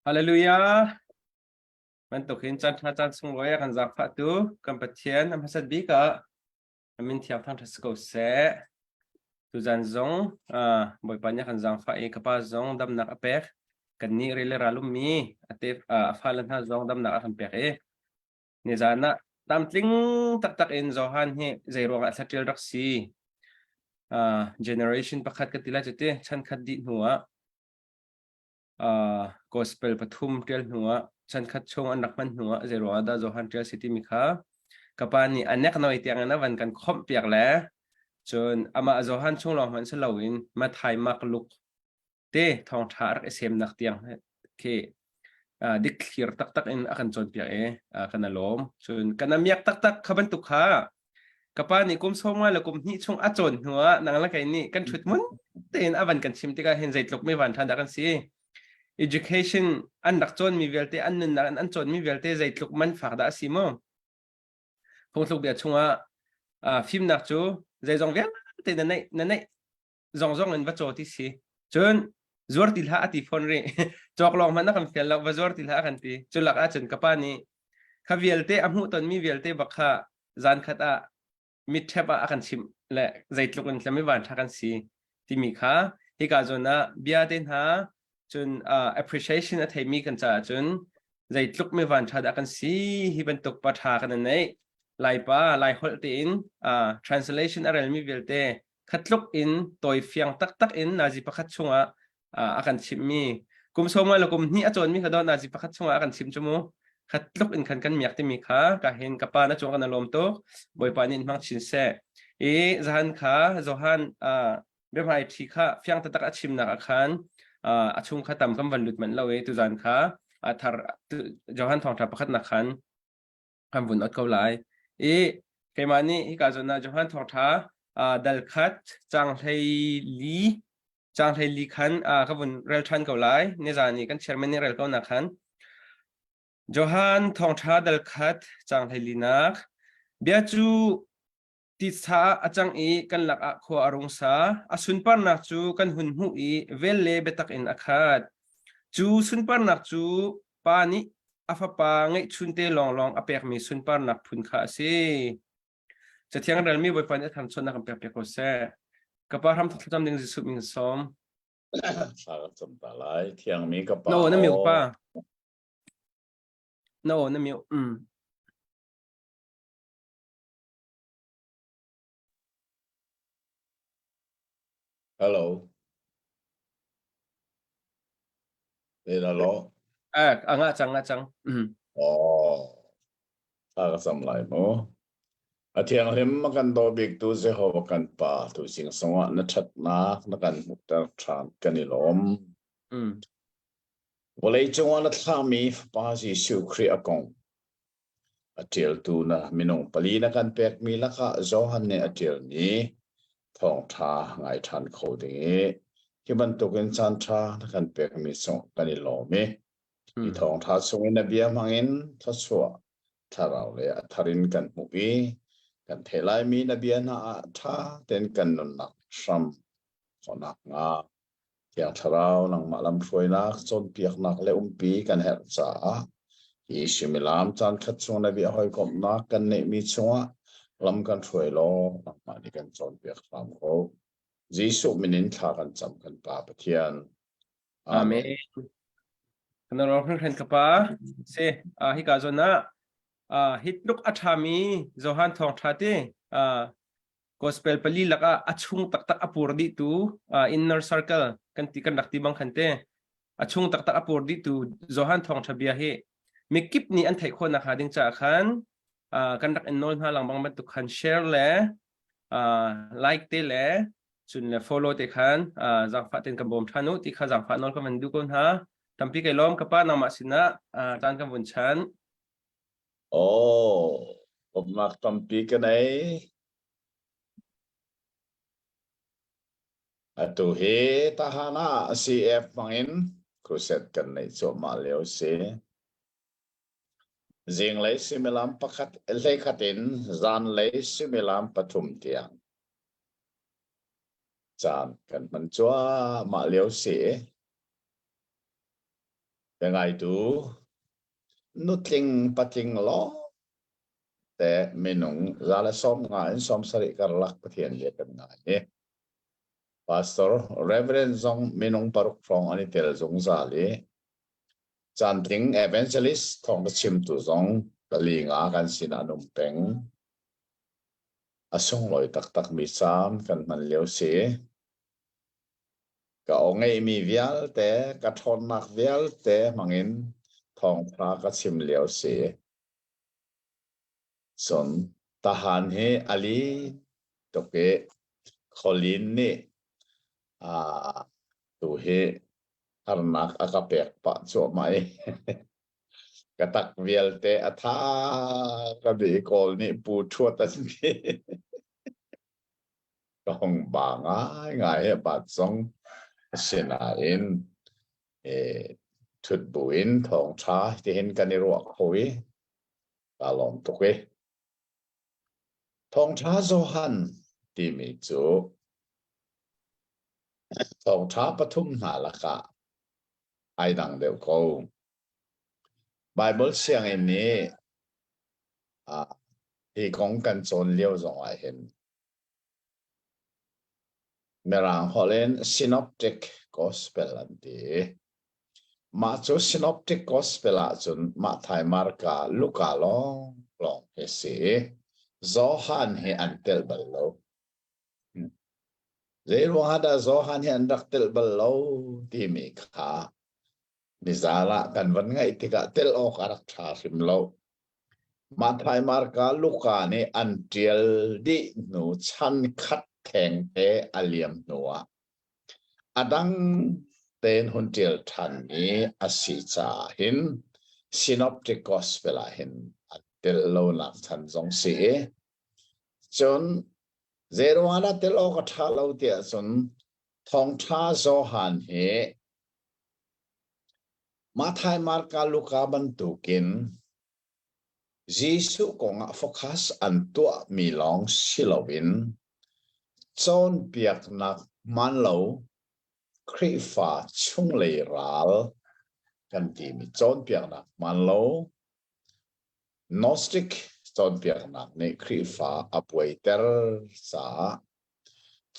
ฮาเลลูยามันตกหินจันทร์จันทร์สงวยกันจากฟัตูกัมพูชีน้ำพัสดีกะมินเที่ยวทางทัศกเสตุจันซงบ่อยปัญญากันจากฟ้าเอกป้าซงดำนักอเปกกันนี่เรื่องราลุมีอเทฟฟ้าลันทาซงดำนักอันเปกนี่จานะตามทิ้งตักอินโซฮันเฮใจรวงอัศจรรย์รักษีgeneration ประคัดกันทีละจุดเตฉันคัดดิหัวgospel ปฐุมเทียนหัวฉันคัดชงอันรักมันหัวเจรวดาโจฮันเทียสิติมิค่ะกับปานี่อันนี้กันเอาไอเตียงนะวันกันคอมเปียกแล้วจนอามาโจฮันชงลองมันสลาวินมาไทยมักลุกเต้ทองทาร์เอสเอ็มนักเตียงเคดิคลีร์ตักอินอากันจนเปียกกันน่ะล้มจนกันน้ำยักตักขบันตุกค่ะกับปานี่กุมส่งมาแล้วกุมนี่ชงอาจนหัวนังละไงนี่กันชุดมุนเต้นอาวันกันชิมติกาเห็นใจลุกไม่วันทันดักันสิeducation อันดักจนมีเวลเตอันนึงอันจนมีเวลเตใจลุกมันฝากได้สิมั้งคงสุกเบียดชงฟิล์มนักจูใจจงเวียนเตนั่นจงเงินวัดโจที่สิจนจวดที่ละอติฟอนเร่จอกลองมันนักคำเขียนแล้วว่าจวดที่ละกันทีจนหลักอาจนกับปานี้ข้าเวลเตอมุตอนมีเวลเตบักข้าจานขัดมิดเทปอากันชิมและใจลุกกันจะไม่หวานทักันสิที่มีข้าที่กาจนะเบียดเดินหาจนappreciation อันที่มีกันจ้าจนใจลุกไม่หวานทัดกันสิที่เป็นตกปะทากันนั่นเองไล่ป้าไล่ฮอลตีนtranslation อะไรมีเวลเตคัดลุกอินตัวเฟียงตักอินนาจิประคัดชงอากันชิมมีกุมสมัยแล้วกุมนี่อาจารย์มีขดอนนาจิประคัดชงอากันชิมจมูกคัดลุกอินกันมีอยากที่มีข้ากะเห็นกับป้านะจงกันลมโตบ่อยปานินมังชินเซ่จหันข้าจหันเบบไอทีข้าเฟียงตักชิมนักขันอาชุงข้าตำคำวันหลุดมันเล่าตุจันข้าทาร์จหันทองทับประคัดนักขันคำวุ่นอดเกาไลเคมานี่ฮิกาจนะจหันทองท้าดัลคัดจางไทลีขันขบุนเรลชันเกาไลเนี่ยจานี่กันเชอร์แมนนี่เรลเกานักขันจหันทองท้าดัลคัดจางไทลีนักเบียจูติดสาอาจังกันหลักขวารงสาสุนปานักจูกันหุ่นหูเวลเลเบตักอินอาคาดจูสุนปานักจูปานิอาฟปาไงชุนเตลองอเปกมีสุนปานักพุนขาสิจะเที่ยงเรื่องมีบทฟังจะทำชนนักเปียกเปียกเสกับปาทำทุกทำดึงสิสุดมิงสอมสารสมตาลายเที่ยงมีกับปาโน่นั่นมิวป้าโน่นั่นมิวฮัลโหลเดี๋ยวรองาจังอ๋อสารสมลายมั้งเที่ยงเห็นมากันตัวบิ๊กตัวเสียหัวกันป่าตัวสิงสงวนนัชัดนักันมุกตาทานกันนี่ล้มวันเลยจังหวะนั้นถ้ามีป้าสิสุครีอากงเที่ยวตัวนะมินงปลีนักันเป็กมีลักษณะโจฮันเนี่ยเที่ยวนี้ทองท่าไงทันเขาดีที่มันตกเป็นจันทรากันเป็กมีส่งกันนี่ล้มที่ทองท่าส่งในเบียมังอินทัศวะถ้าเราเลยทารินกันมุกีกันเทลายมีนเบียนาท่าเต็นกันนนักซ้ำขนักงาอย่างทาราวนังมาลำช่วยนักจนเปียกนักและปีกันเหตุจ่าอีชิมิลามจันคัดช่วงนเบียหอยกบนักกันเนมีช่วงลำกันช่วยล้อนักมาดีกันจนเปียกลำเขาจีสุมินินทากันจำกันป่าปะเทียนอาเมนกันเราเพิ่งกับป้าเซฮิกาจนะฮิตลุกอัชามีโจฮันทองทัดgospel pali laka achung tak apur di tu inner circle kanดักตีบังคันเตachung tak apur di tu zohan thong thabia he mikip ni an thai khon na khading cha khan kan dak enol ha lang bang ban tu khan share le like te le chun le follow te khan jang fa ten kan bom thanu ti kha jang fa nol ka man du kon ha tampi kai lom ka pa na ma sina tan kan bun chanผมมักtampiกันไหนตัวเฮตาฮานา CF มังอินครูเซตกันในโจมาเลวเซจิงเลยสิเมลามปักเลขัดินจานเลยสิเมลามปฐุมเตียงจานกันมันจัวมาเลวเซ เป็นไงดูนุติงปะจิงล้อแต่เมนุงซาลสมงานสมสริกรลักประเทียนเรียกันไงเนี่ย Pastor Reverend Zong Minung Paruk Phong ani tel zong zali chanting evangelist thong chim tu zong kalinga kan sin anum peng asong loi tak tak mi sam kan man leo se ka ongai mi vial te ka thon mak vial te mangin thong pra ka chim leo se son tahan he ali toke kholin ni tu he arnak akapek pa cho mai katak vial te atha ka di kol ni pu thuat ta ni kong ba ngai he ba zong sina in thut buin thong cha ti hin kan ni ro khoi ka lom to ke thong cha zo han ti mi chu thong cha pathum na la ka ai dang deu ko Bible siang in ni thì cũng cần chọn liêu rồi hiện merang holen synoptic gospel anti ma chu synoptic gospel a chun ma thai marka luka long long he se zohan he antel ballo zero hada zohan he antel ballo ti mi kha nizala kan van ngai tika tel o karak tha sim lo ma thai marka luka ni antel di nu chan khat theng te aliam nuwa adang ten huntil than ni asi cha hin synoptic gospel a hin tel lo nak than jong si chon zero ana tel o ka tha lo tia chon thong tha zo han he ma thai marka luka ban tu kin Jisu konga focus an tua mi long silowin chon piak nak man lo kri fa chung le ral kan ti mi chon piak nak man lo gnostic chon piak nak ne kri fa apwaiter sa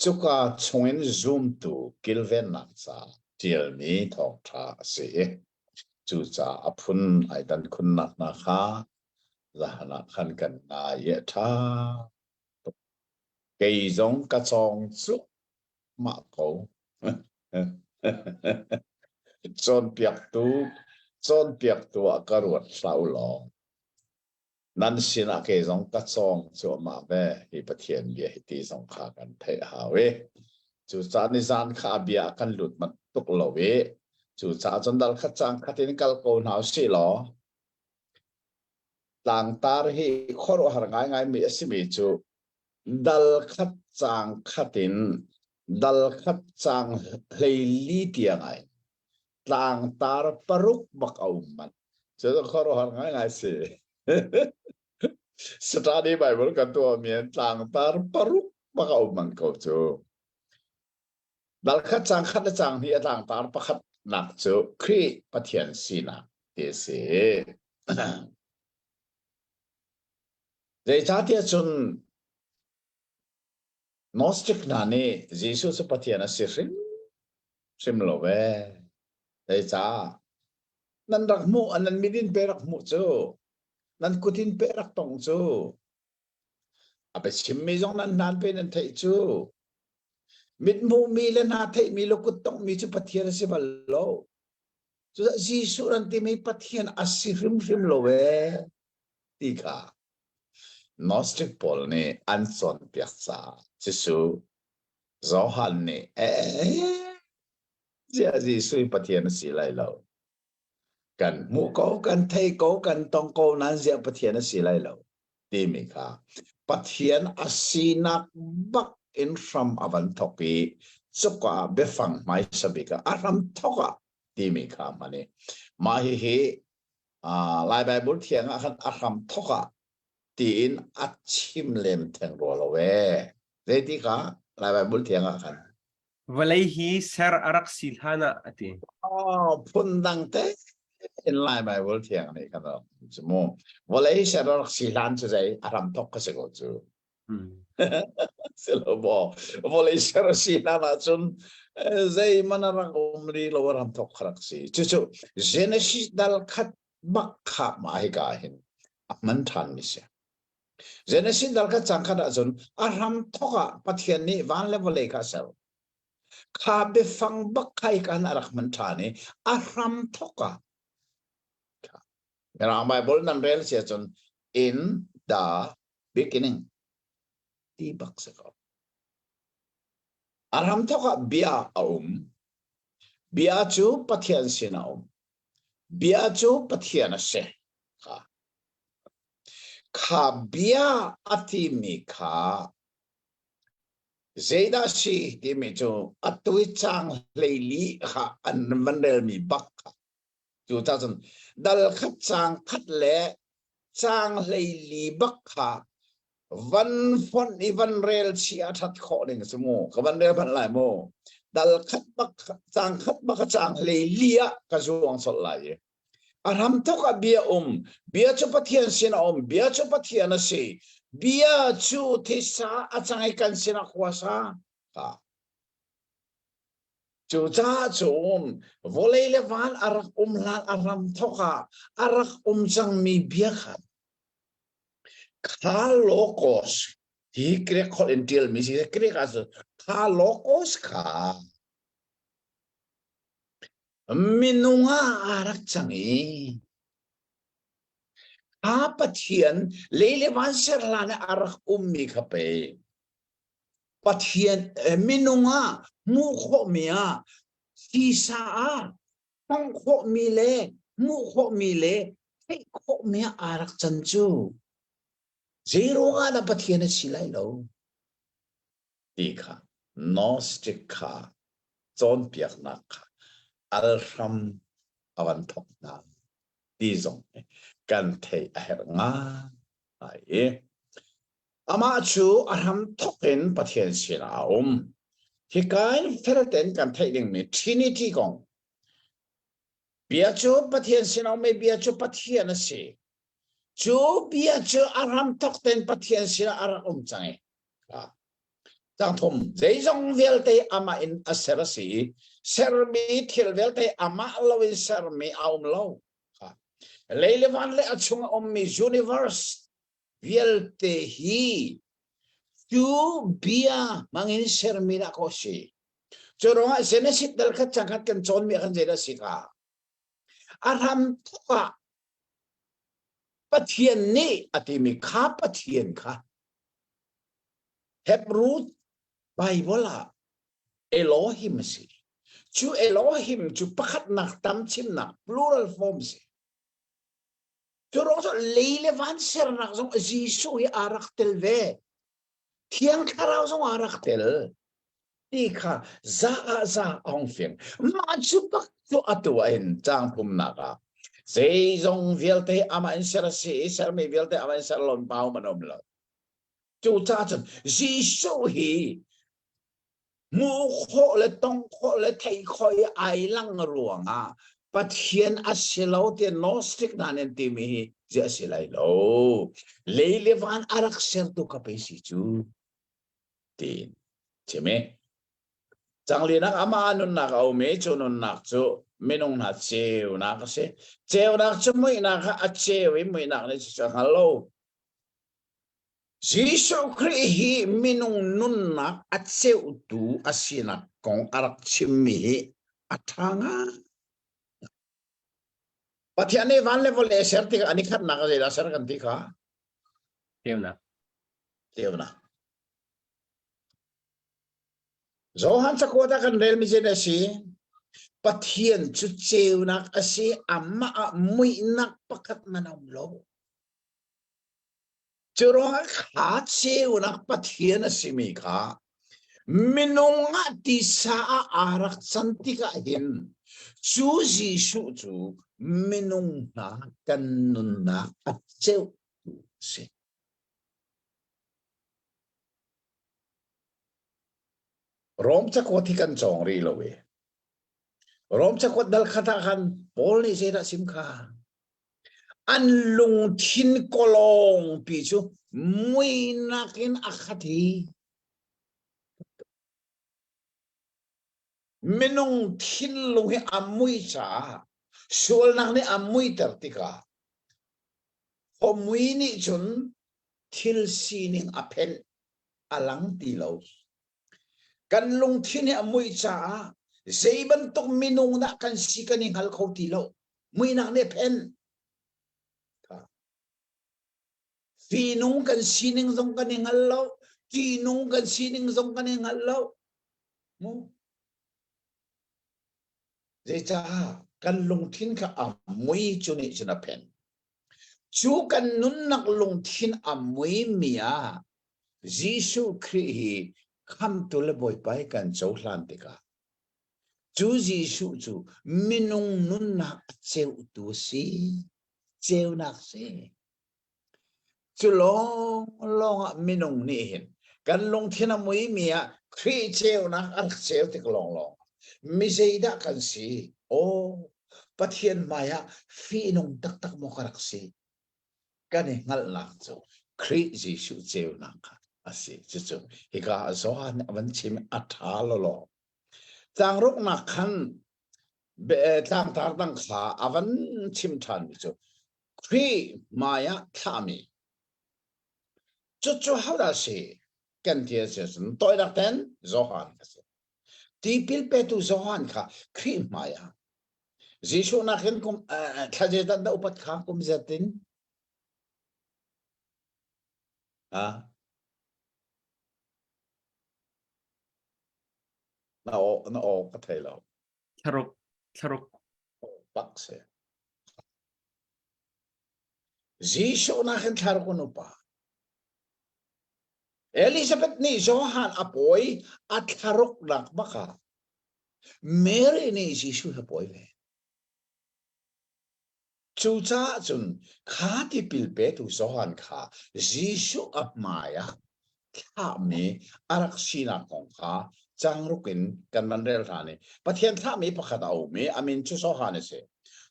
chuka chungin zoom tu kilven nak sa tiel mi thok tha se chu cha aphun aidan khun nak na kha zahana khan kan na ye tha cây giống cá chong chút mạ cầu chôn piak tu ka ruat sau lo nan sina cây giống cá chong chu ma ve hi pathian bia hi ti song kha kan thei ha we chu cha ni zan kha bia kan lut mat tuk lo we chu cha chon dal kha chang khatin kal ko nau si lo tang tar hi khoro har ngai mi asimi chu dal khat chang khatin dal khat chang hleili tiangai tlang tar paruk bak auman so khoro har ngai se study bible kan to mien tlang tar paruk bak auman ko chu dal khat chang hi tlang tar pakhat nak chu kri pathian sina te se de cha tia chun Gnostic nani Jesus patiana sirin simlo ve dei cha nan rak mu anan midin perak mu chu nan kutin perak tong chu ape simmi jong nan pe nan thei chu mit mu mi le na thei mi lo kut tong mi chu patiana si ballo chu Jesus an ti mi patian asirim simlo ve ti kha Gnostic Paul ni anson piaksa Jisu Zohan ni Jisu pathian si lai lo kan mu ko kan thei ko kan tong ko nan zia pathian si lai lo ti mi kha pathian asinak bak in from avan thoki chukwa befang mai sabika aram thoka ti mi kha mani ma hi lai bible thiang khan aram thoka tin achim lem theng ro lo we ready ka lai bible thiang khan Walay hi ser arak silhana ati. phun dang te in line by world thiang này kan ro mo volei serok silan chu jai aram tok ka se go chu selo bo volei serok silan a chun zai manara umri lo aram tok kharak si chu chu genesis dal khat bak kha mai ga hin man than ni se genesis dal khat chang khat a chun aram thoka pathian ni van le volei ka sel kha be fang bak khai kan arak man thani aram thoka Yang Bible nan rel sia chun in the beginning ti bak se ko aram thoka bia bia chu pathian sina bia chu pathian se kha bia ati mi kha zeda si ti mi chu atui chang leili kha an mandel mi bak chu ta chun dal khat chang le chang leili bak kha van fon i van rel chi athat kho ding smo ka van rel ban lai mo dal khat bak chang khat bak chang leilia ka zuang sol lai aram thoka bia chu pathian sin bia chu pathian se bia chu thisa achang kan sina khwasa ka chu cha chun volei le van arak la aram thoka arak chang mi bia khat Kalokos hi krek khol entil mi si krek as kalokos ka minunga arak changi pathian lele wan ser lana arak ummi khape pathian minunga mu kho mia si sa pang kho mi le mu kho mi le thei kho mia arak chanchu zero nga na pathian silai lo Dikha, Gnostic ka, John Piak na ka, Alram awan tok na, di zong kan te aher nga, ay ama chu aram tokin pathian sila hikain ferten kan te ding mi trinity gong, bia chu pathian sila me bia chu pathian si, chu bia chu aram tokin pathian sila aram change, Giang thum dây dòng velte ama in aserasi sermi thil velte ama lowin sermi aum low leilevan le achung mi universe velte hi tu bia mangin sermi na kosi choronga genesis dal khat changkat kan chon mi kan jeda sika aram thoka pathian ni atimi kha pathian kha Hebrew Bible Elohim si chu Elohim chu pakhat nak tam chim nak plural form si chu rong so leile van ser nak song jisu hi arak tel ve thiang kharau song arak tel ti kha za ong fiang ma chu pak chu atwa in chang phum naka zai zong velte ama in ser si ser me velte ama in ser lon pau manom lo chu cha chen jisu hi mu kho le tong kho le thei khoi ai lang ruang pathian asilo te gnostic nanen ti mi je asilai lo leilevan arak ser tu kapesi chu tin cheme changli nak ama anun nak au me chunun nak chu menong na cheu na ka se cheu nak chu moi na ka a cheu i moi nak ne chu hello Jisu Krihi minung nunnak at seutu asinak kong arak chimi atanga. Pati ane van level eser tika anikat naka zeda ser kan tika. Tiyo na. Zohan sa kota kan rel mi zeda si patian chu cheunak asi amma muinak pakat manamlo. Churong khat seunak pathian asimika minunga ti sa arak santika hin chu jisu chu minunga kanunna acheu se rom cha ko thi kan chong ri lo we rom chakot dal khata khan pol ni se da sim kha an lung thin kolong pi chu mui nakin akhati minung thin lung hi amui cha sul nak ni amui tertika homui ni chun thil sining apen alang ti lo kan lung thin hi amui cha zeiban tok minung na kan si kaning hal kho ti lo mui nak ne pen fi nung kan sining zong kaning hal lo ti nung kan sining zong kaning hal lo mu dễ cha kan lung thin ka amui chu ni chuna pen chu kan nun nak lung thin amui mia Giêsu Christ kham tu le boy pai kan chau hlan te ka chu Giêsu chu minung nun nak cheu tu si cheu nak si chu long minung ni hin kan lung thin amui mia Christ cheu nak ar cheu te long long mi sei da kan si o pathian maya fi nung tak tak mo karak si kan ngal nak chu Christ Giêsu cheu nak asi chu chu hi ka zo han avan chim atha lo lo chang ruk na khan be chang tar dang kha avan chim than chu Christ maya thami chu chu ha da si kan tia se sun toy dak ten zo han kasi ti pil pe tu zo han kha Christ maya Giêsu na khen kum thaje da upat kha kum zatin à nó có thể là Tharuk bác sĩ Giêsu na khen thar ko no pa Elizabeth ni Johan apoy at tharok nak baka Mary ni Giêsu apoy ve chu cha chun kha ti pil pe tu Johan kha Giêsu ap maya kha me arak sina kong kha chang rukin kan manrel thani pathian tha me pakhat au me amin chu Johan se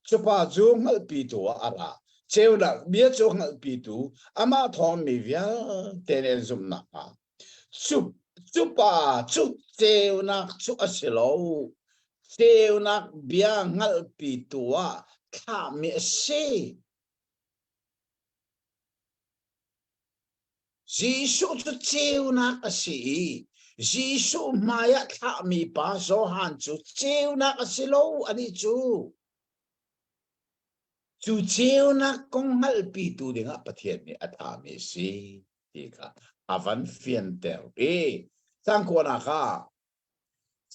chu pa chu ngal pi tu ara cheu da bia chu ngal pi tu ama thom mi via tenen zum na pa chu pa chu cheu nak chu asilo cheu nak bia ngal pi tu a kha me se Giêsu chu cheu nak asi Giêsu maya kha mi pa Johan chu cheu nak asilo ani chu chu cheu nak kong ngal pi tu dinga pathian ni atha me si ti ka avan fian tel sang ko na ka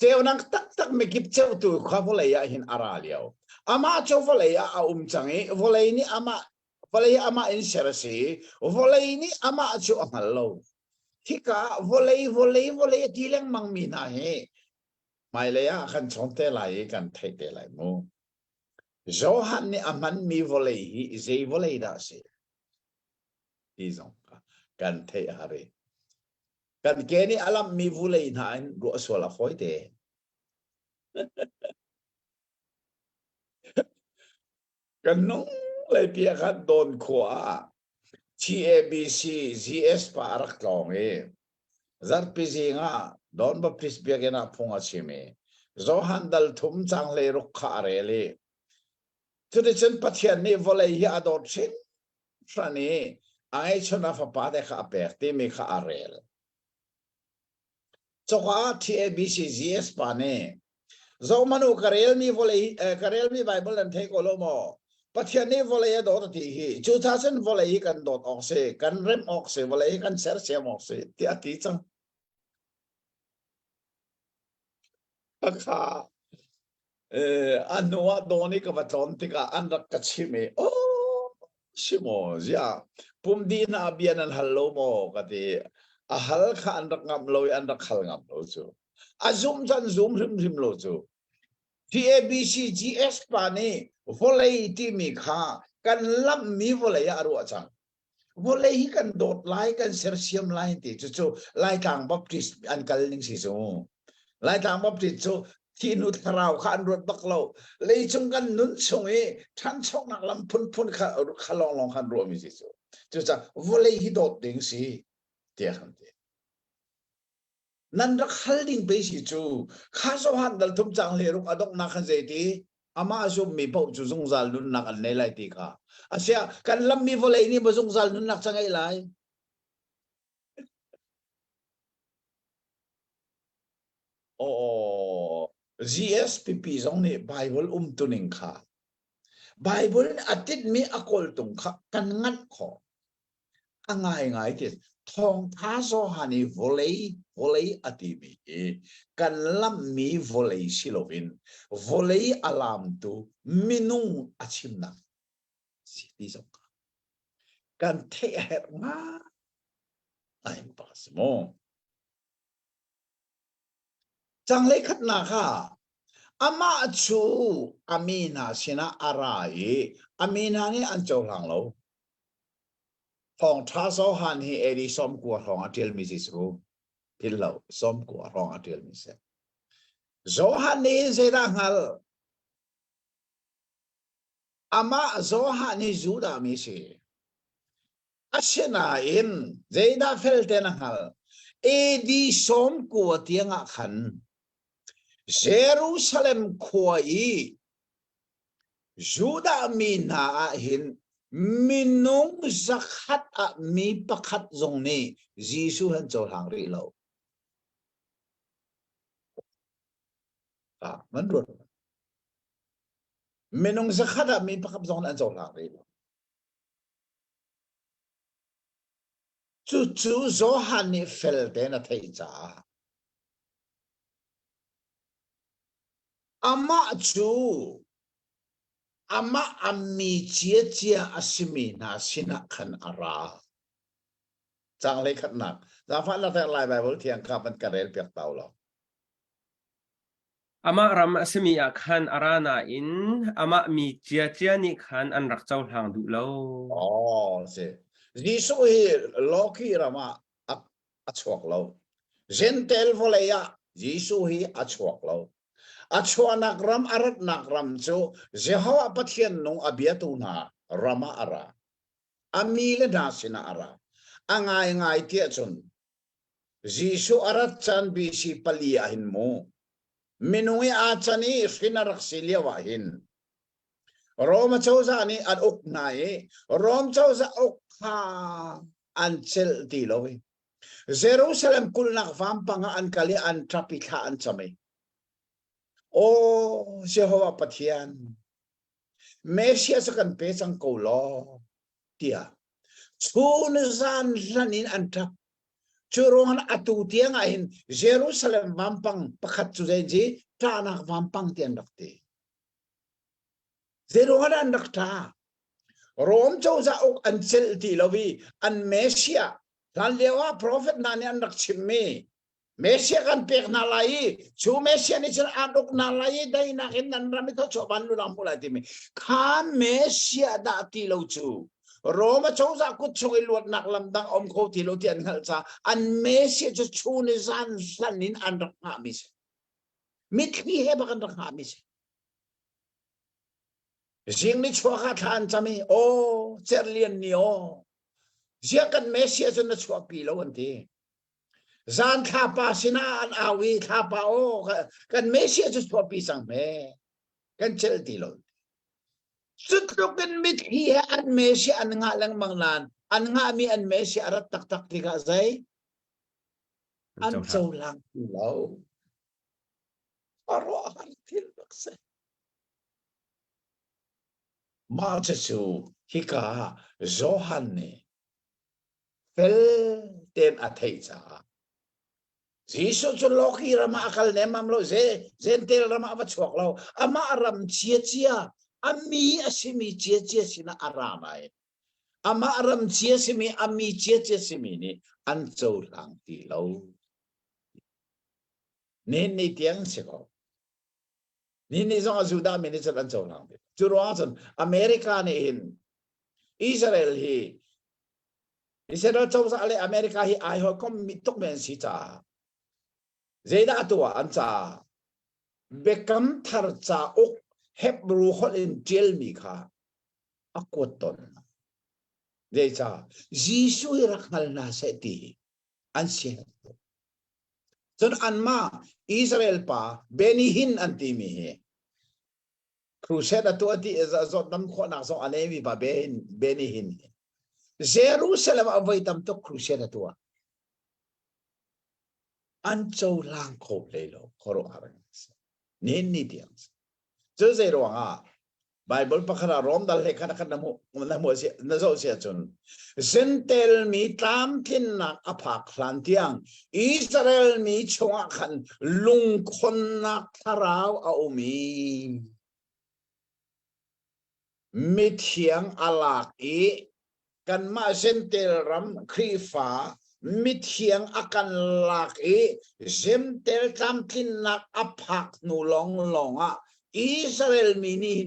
cheu nak tak tak me kip cheu tu kha volaya hin ara liao ama cho volaya a changi volay ni ama volay ama in serasi volay ni ama chu angal lo thika volay tileng mang mi na he mai leya kan chonte lai kan thai te lai mo Johan ni aman mi volay hi zei volay da se izong kan thai hare kan keni alam mi volay na in ro aswala khoi te kan nong lai pia khan don khwa TABC GS pa arak long zar pizinga don ba pris biagena phunga chime Johan dal thum chang le ruk kha rele tude chen pathian ni volay hi ador chin frani ai chona fa pa de kha per te me kha arel choka TABC GS pa ne zo manu karel mi volay karel mi bible an the ko lo mo pathian ni volay ador ti hi chu cha chen volay kan dot ok se kan rem ok se volay kan ser se ok se ti ati chang akha anua doni ka baton tika anak kachime oh simo ya pumdi na abian an hallo mo kati ahal kha anak ngam lo anak hal ngam lo chu azum jan zoom rim lo chu TABC GS pa ni volay ti mi kha kan lam mi volay aru achang volay hi kan dot lai kan sersiam lai ti chu lai kang baptist an kal ning si so lai kang baptist chu ที่นุทราวขันรถบักเราเลยจงกันนุนชงเอท่านชงนักลำพุนขาลองขันรวมมิสิสุจะจะวเลยฮิดอดดิ่งสิเดียขันเดียนั่นรักฮัลดิ่งไปสิจูข้าสหันดัลทุมจังเลรุกอดอกนักขันเจตีอามาสุมีพบจูจงซาลนุนนักอันในไลตีข้าอาเซียกันลำมีวเลยนี่บ่จงซาลนุนนักจังไงไลโอ้ GSPP สองนี่ไบเบิลตุนิงข้าไบเบิลอาทิตย์มีอากลตุงข้ากันงัดของ่ายที่ทองท้าโซฮานีวอลเลย์อาทิมีกันลำมีวอลเลย์สิโลวินวอลเลย์อลามตุมินุงอาชิมนักสิปีสองกันเทเหร์มาไอ้ปัสโมจังเลยขัดนาค่ะอามาชูอามีนาสินะอะไรอามีนานี่อันเจ้าหลังเราทองท้าโซฮันฮีเอดีสมกัวทองอาทิลมิสิสรูพิลเราสมกัวทองอาทิลมิเซโซฮันนี่เสดังฮัลอามาโซฮันนี่จูดามิเซอาเชนาอินเจดาเฟลเตนังฮัลเอดีสมกัวเตียงขันเยรูซาเล็มขวายจูดามีนาหินมินุงสักขัดมีประคัดตรงนี้ยิสุเห็นเจ้าทางรีเรามันรู้มินุงสักขัดมีประคัดตรงนั้นเจ้าทางรีเราจู่ๆโซฮันนี่เฟลเดนเทจ่าอามาจูอามาอามีเจียอาสิมีนาสินะขันอาราจังเลยขัดหนักจางฟังแล้วแต่ลายใบบเทียงข้ามันกระเด็นเปียกเตาเราอามารัมสมีอาคันอารานาอินอามามีเจียนี่คันอันรักเจ้าทางดูแล้วอ๋อสิยิสุฮีโลกีรามาอัชวกเราเจนเทลโฟเลยะยิสุฮีอัชวกเราอัชวนักรำอารัตนักรำจูเจ้าว่าปัทเทียนนงอเบียตุนารามาอาราอามีเลนาสินาอาราง่ายเทียจนยิสุอารัตจันบีสิปลีอาหินโมมินุยอาจันีฟินารักซิเลียวาหินโรมเจ้าจานี่อันอกนายโรมเจ้าจะอกข้าอันเชลตีโลยเยรูซาเล็มคุลนักฟังปังอันกาลีอันทรัพิข้าอันจำโอ้เจ้าว่าปะเทียนเมสเซียสกันเปสังโกลอเตียชูนซันลันินอันทับชูโรงอัตุเตียงอินเยรูซาเล็มฟังปังประคัตจุเจจีตานักฟังปังเตียนดักเตเยรูฮันดักตาโรมเจ้าจะอกอันเซลตีลวีอันเมสเซียท่านเรียกว่าพระเฟตนันอันดักชิมมีเมสเซียกันเปกนาลายชูเมสเซียนี่จะอันดักนาลายได้นักนันรามิทชบันลุลามพุลาติมีข้าเมสเซียดาตีโลจูโรมเจ้าจะกุศลลวดนักลำดังอมโคติโลเตียนฮัลซาอันเมสเซียจะชูนิซันสันนินอันดักฮามิสมิตรที่เฮบักันดักฮามิสสิ่งนี้ชัวร์ทานจะมีโอ้เจริญนี่โอ้เจ้ากันเมสเซียจะนัชัวร์ปีแล้ววันที่จานข้าป้าสินาอันอาวีข้าป้าโอ้กันเมสเซียจะชัวร์ปีสังเมกันเจริญตีแล้วสุดลูกกันมิตรที่อันเมสเซียอันงาลังมังลานอันงามีอันเมสเซียรัตตักที่กาใจอันเจ้าลังตีแล้วอารมณ์ที่ลักษณะมาเจสูฮิกาโจฮันเน่เฟลเตนอัฐิจ้ายิสุจุลกีรามาคัลเนมัมโลเจนเตลรามาวัชวกเราอามาอารมเชียอามีอาศิมีเชียสินะอารามายอามาอารมเชียสิมีอามีเชียสิมีนี่อันโจลังตีเรานี่เตียงสิเขานี่ส่งอาจุดามินิสอันโจลังตีจุดว่าจนอเมริกาเนี่ยอินอิสราเอลฮีอิสราเอลเจ้าจะอะไรอเมริกาฮีไอฮอคอมมิตุกเมนสิจ้าเจด้าตัวอันจ้า เบกัมทาร์จาอกเฮบรูฮอลอินเจลมีค่ะอักวดตนเดจ้ายิสุยรักนัลนาเสตีอันเสียจนอันมาอิสราเอลป่าเบนิฮินอันตีมีครูเชดตัวที่จดน้ำขวดนักสองอันนี้มีป่าเบนิฮินเยรูซาเล็มเอาไว้ทำตัวครูเชดตัวอันเจ้าล่างโคบเลยโลโคโรอารังนี่นี่เดียงเจ้าเจรวงอ่ะไบเบิลพักราโรมดัลเลขันขันน้ำมันเสียนั่นเสียจนเซนเตลมีตามทินนักอภักลันเตียงอิสราเอลมีชงขันลุงคนนักทาราวเอามีเทียงอลากอีกันมาเซนเตลรัมครีฟ้ามิเทียงอากันลากอีเซมเตลตามทินนักอภักนูลองอ่ะอิสราเอลมีนี่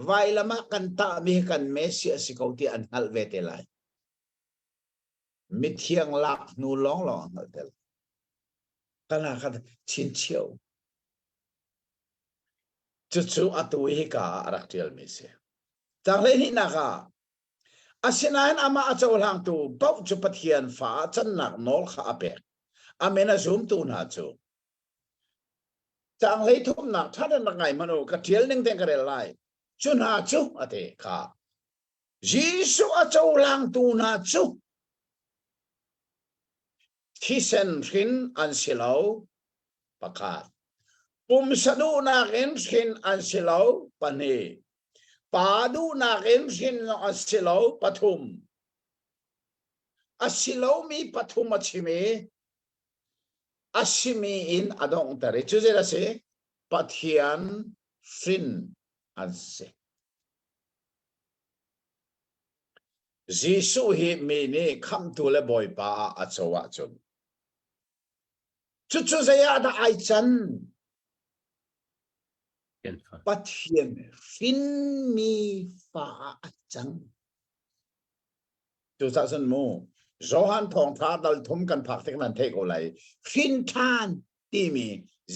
ไว้ละมากันตามีกันเมสเซียสิเขาที่อันฮัลเวเตลัยมิเทียงลากนูลองนั่นเดลกันละกันชินเชียวจุดอัตุวิการักเทียลเมสเซียจังเลยนี่นะคะอาศินัยอามาอาจารย์ตูเป้าจุดปะเทียนฟ้าจันนักนอลข้าเปกอาเมน่าซูมตูน่าจูจังเลยทุกนักท่านนักไงมโนกระเทียลนึงเต็งกระเรลัยจุน่าจูอเตค่ะยิสุอาจารย์ตูน่าจูที่เซนฟินอันสิลาวประกาศปุ่มสะดุนักเอ็นฟินอันสิลาวปนีปาดูนักเอ็นฟินอันสิลาวปทุมอันสิลาวมีปทุมอัชิมีอัชิมีอินอดองตาริจุเจระเซปะเทียนฟินอันเซยิสุฮิมีนี่คำตัวเลบอยป้าอัจฉวะจนจุดเสียดายจันปะเทียนฟินมีฟ้าจังจุดสันมูโจฮันทองท้าดัลทุ่มกันพักที่นั้นเทกอะไรฟินทานที่มี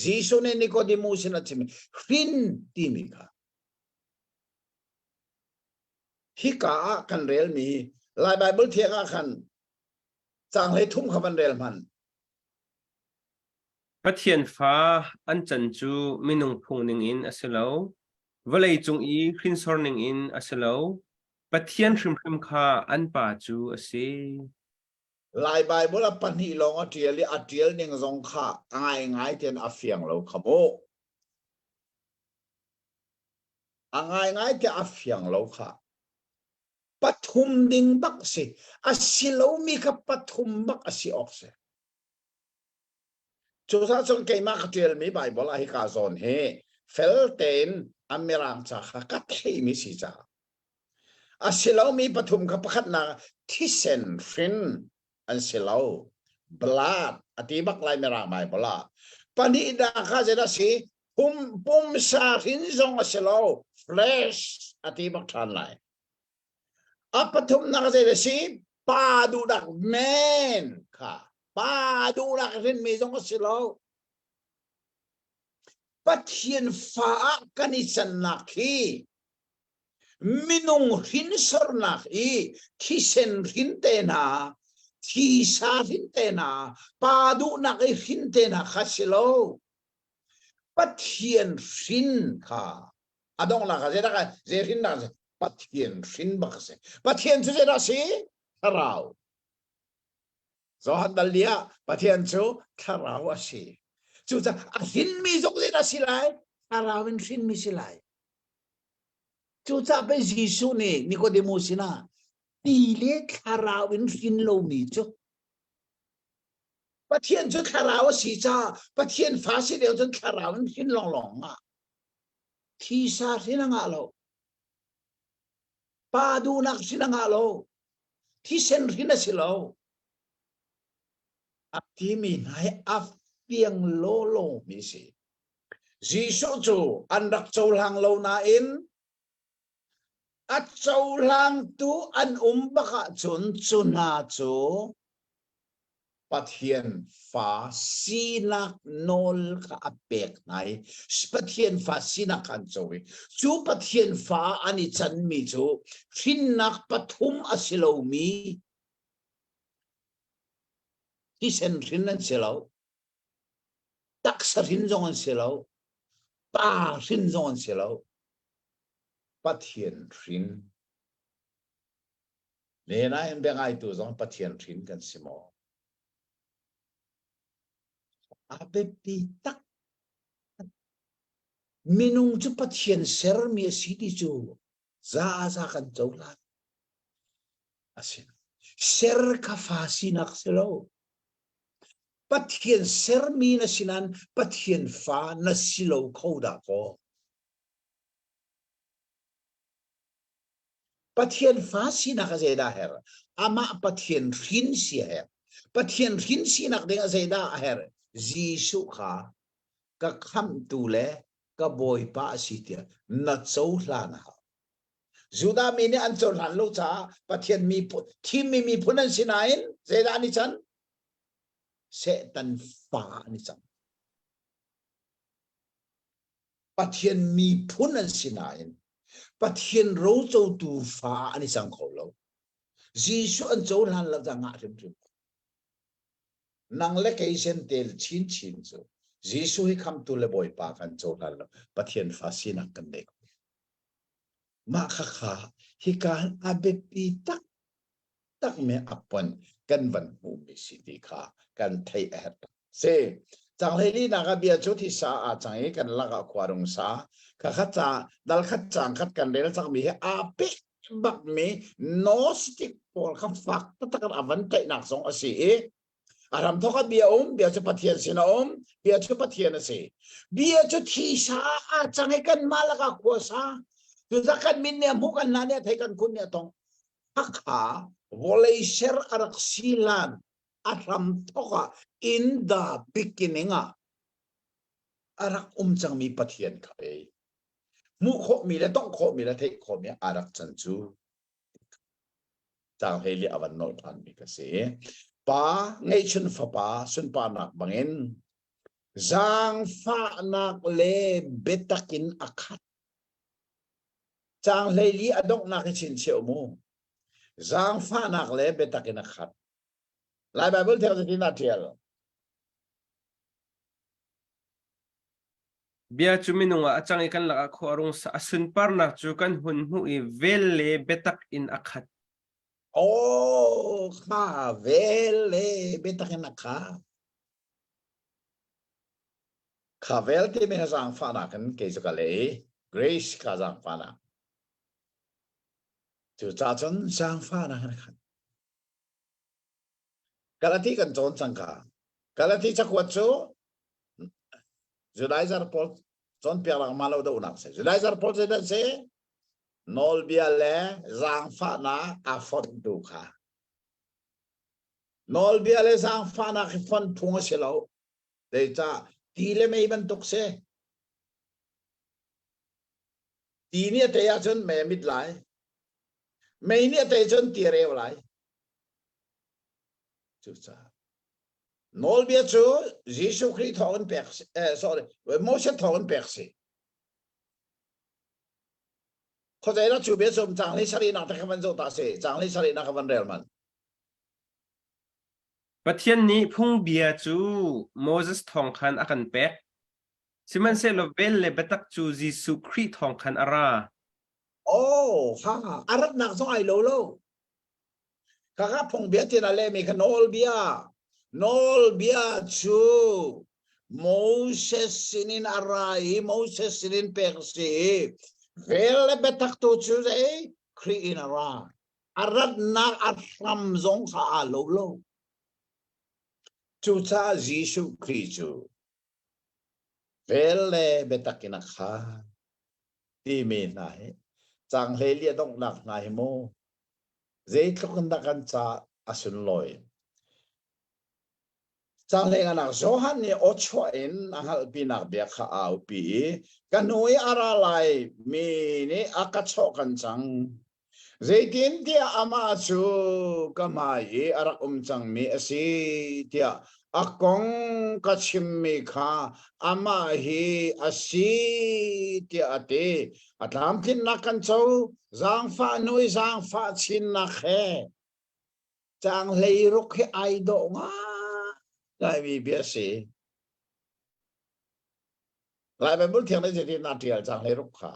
ยิสุเนนิโคดิมูสินะจิมีฟินที่มีค่ะฮิกากันเรลมีลายไบเบิลเทียกกันจังเลยทุ่มขบันเรลมันปะเทียนฟ้าอันจันจูมินุงพุงนิงอินอาศัยแล้ววลัยจงอีครินซอร์นิงอินอาศัยแล้วปะเทียนพริมข้าอันป่าจูอาศัยลายใบบุรปันหิลองอัจเจียลิอัจเจียลนิงซงข้าง่ายเทียนอัฟยังเราขโมง่ายเทียนอัฟยังเราค่ะปฐุมดิงบักสิอาศิลมีกับปฐุมบักอาศิออกเสจุดที่สองเกี่ยมากเจียลมีใบบลาฮิกาซอนเฮเฟลเตนอเมรังจากกัตเฮมิสิจาอาศิลมีปฐุมกับขัดนาที่เซนฟินอันศิลาบลาดอธิบักไลเมรังใบบลาปนิดาข้าจะได้สิปุ่มซาหินซงอาศิลาเฟลชอธิบักทันไลapa thum nak si padu dak men ka padu dak rin mi jong silo pathian fa kanisan nakhi minung hin sor nakhi thisen hin te na thi sa hin te na padu nak hin te na khasilo pathian fin ka adong la ka je hin naปะเทียนฟินบักเสปะเทียนจุดราศีทาราวจอหันดัลเลียปะเทียนจูทาราวอาศีจุดจะหินมีจงจุดราศีไลทาราวินฟินมีสิไลจุดจะเป็นยิสุนี่นิโคเดมูสินะตีเล็กทาราวินฟินโลมีจูปะเทียนจูทาราวอาศีจ้าปะเทียนฟ้าสิเดียวจนทาราวินฟินหลงอ่ะที่ซาที่นั่งอ่ะเราปาดูนักสินังอาโลที่เซนรินสิโลอักที่มีนายอัฟเปียงโลมิสิจีโซจูอันดักโจลังโลนาอินอัดโจลังตูอันบักจุนนาจู ปะเทียนฟ้าสีนักโนลกับอเปกไหนปะเทียนฟ้าสีนักกันจอยจูปะเทียนฟ้าอันนี้จันมีจูฟินนักปฐุมอสิโลมีที่เซนรินนั่นเสลาตักสรินจงอันเสลาป้ารินจงอันเสลาปะเทียนรินเนี่ยนะเห็นเป็นไงตัวจงปะเทียนรินกันสิมออาเบปีตักมินุงจุปะเทียนเซอร์มีสิดิจูซากันเจ้าลัดอาศินเซอร์คาฟาสินักเสลาปะเทียนเซอร์มีนัสินันปะเทียนฟ้านัสิโลเขาดาโกปะเทียนฟ้าสินักเจดาเฮร์อามาปะเทียนรินสิเฮร์ปะเทียนรินสินักเดงเจดาเฮร์จีสุขาก็คำตูเลก็บอยป้าสิเตียนัดโซลานะจูดามีเนี่ยอันโจลันลูกจ้าปะเทียนมีที่มีพุนันสินายนเจดานิจันเซตันฟ้านิจันปะเทียนมีพุนันสินายนปะเทียนรู้โจตูฟ้านิจังเขาเราจีสุอันโจลันละจังอาริมริมนังเล็กไอเซนเตลชินโจจีสุให้คำตูเลบอยป้ากันโจลันละปะเทียนฟ้าสินักกันเด็กมาข้าฮิการอาเบปีตักเมอปนกันบันหูมิสิติขากันไทยแอดเซจังเฮลีนักเบียจุที่สาอาจังเอกันลักอควารงสาข้าขัดจาดัลขัดจางขัดกันเดลจังมีเฮอาเปบักเมโนสติกปอลขับฟักตักกันอวันใจหนักสองอสีอารมณ์ทอกเบียเบียจะปะเทียนสินะเบียจะปะเทียนสิเบียจุที่สาอาจังเอกันมาลักอควาสาจุดสักกันมินเนี่ยมุกันนั่นเนี่ยไทยกันคุณเนี่ยต้องฮักขาวอลเลเชอร์อารักซิลันอารมณ์ทอกอินดาบิกินิงอารักจังมีปะเทียนเขาเองมุขมีและต้องขมีและเทขมีอารักจันจูจังเฮลีอวันโนทันมีกษป้าไงชุนฟ้าป้าสุนป้านักบังเอิญจังฟ้านักเลเบตักินอาคัดจางเลยลีอดงนักชินเชียวมูจางฟ้านักเล่เบตักินักขัดลายไบเบิลเทลตินาเทียลเบียจุมินุงอาจังอีกันลักขวารงสาสุนปาร์นักจูกันหุนหูอีเวลเลเบตักอินอักขัดโอ้ข้าเวลเลเบตักินักขัดข้าเวลที่มีจางฟ้านักกันเกี่ยวกับเลยเกรซข้าจางฟ้านักจู่จ้าจนจางฟ้านักกันกาลที่กันจนจังกากาลที่จะขวดจูจุดไอซาร์พอลจนเปียรักมาแล้วดูนักเสียจุดไอซาร์พอลจะได้เสียนอลเบียเล่จางฟ้านักอาฟอนดูค่ะนอลเบียเล่จางฟ้านักฟอนพุ่งเสียแล้วเดี๋ยวจะทีเล่ไม่บรรทุกเสียทีนี้เตยจนไม่มิดไหลไม่เนี่ยเตยจนตีเร็วไหลจุดจ้านอลเบียจูยิสุคริสต์ทอนเปิกsorry โมเสสทอนเปิกสิเขาใจแล้วจูเบียสมจังเลยชาลีนักตะวันโจตาเสจังเลยชาลีนักวันเรียลมันปะเทียนนี้พุ่งเบียจูโมเสสทองคันอากันเป็กสิมันเซโลเวลเลเบตักจูจิสุคริทองคันอาราโอ้ฮ่าอารักนักสองไอโลโลข้าพงเบียที่นั่นเลยมีขนอลเบียจูโมเสสสินินอะไรโมเสสสินินเปิกสิเวลเลเบตักตูจูเอครีอินอาราอารักนักอารัมซงข้าโลโลจูจ้ายิสุคริสต์เวลเลเบตักินักข้าที่มีไหนจังเฮเลียต้องหนักไหนโมเจตุกันดักันจะอาสุนลอยจังเลงันักโจฮันนี่อดช่วยนักปีนักเบียข้าเอาปีกันหนุ่ยอะไรมีนี่อากาศชกันจัง zaitin dia ama chu kamai arak chang mi asi dia akong kachim mi kha ama hi asi dia ate atlam tin nakan chau zang fa nui zang fa chin na khe chang lei ruk he ai do nga lai mi bia si lai ba bul thiang na zaitin na tial chang lei ruk kha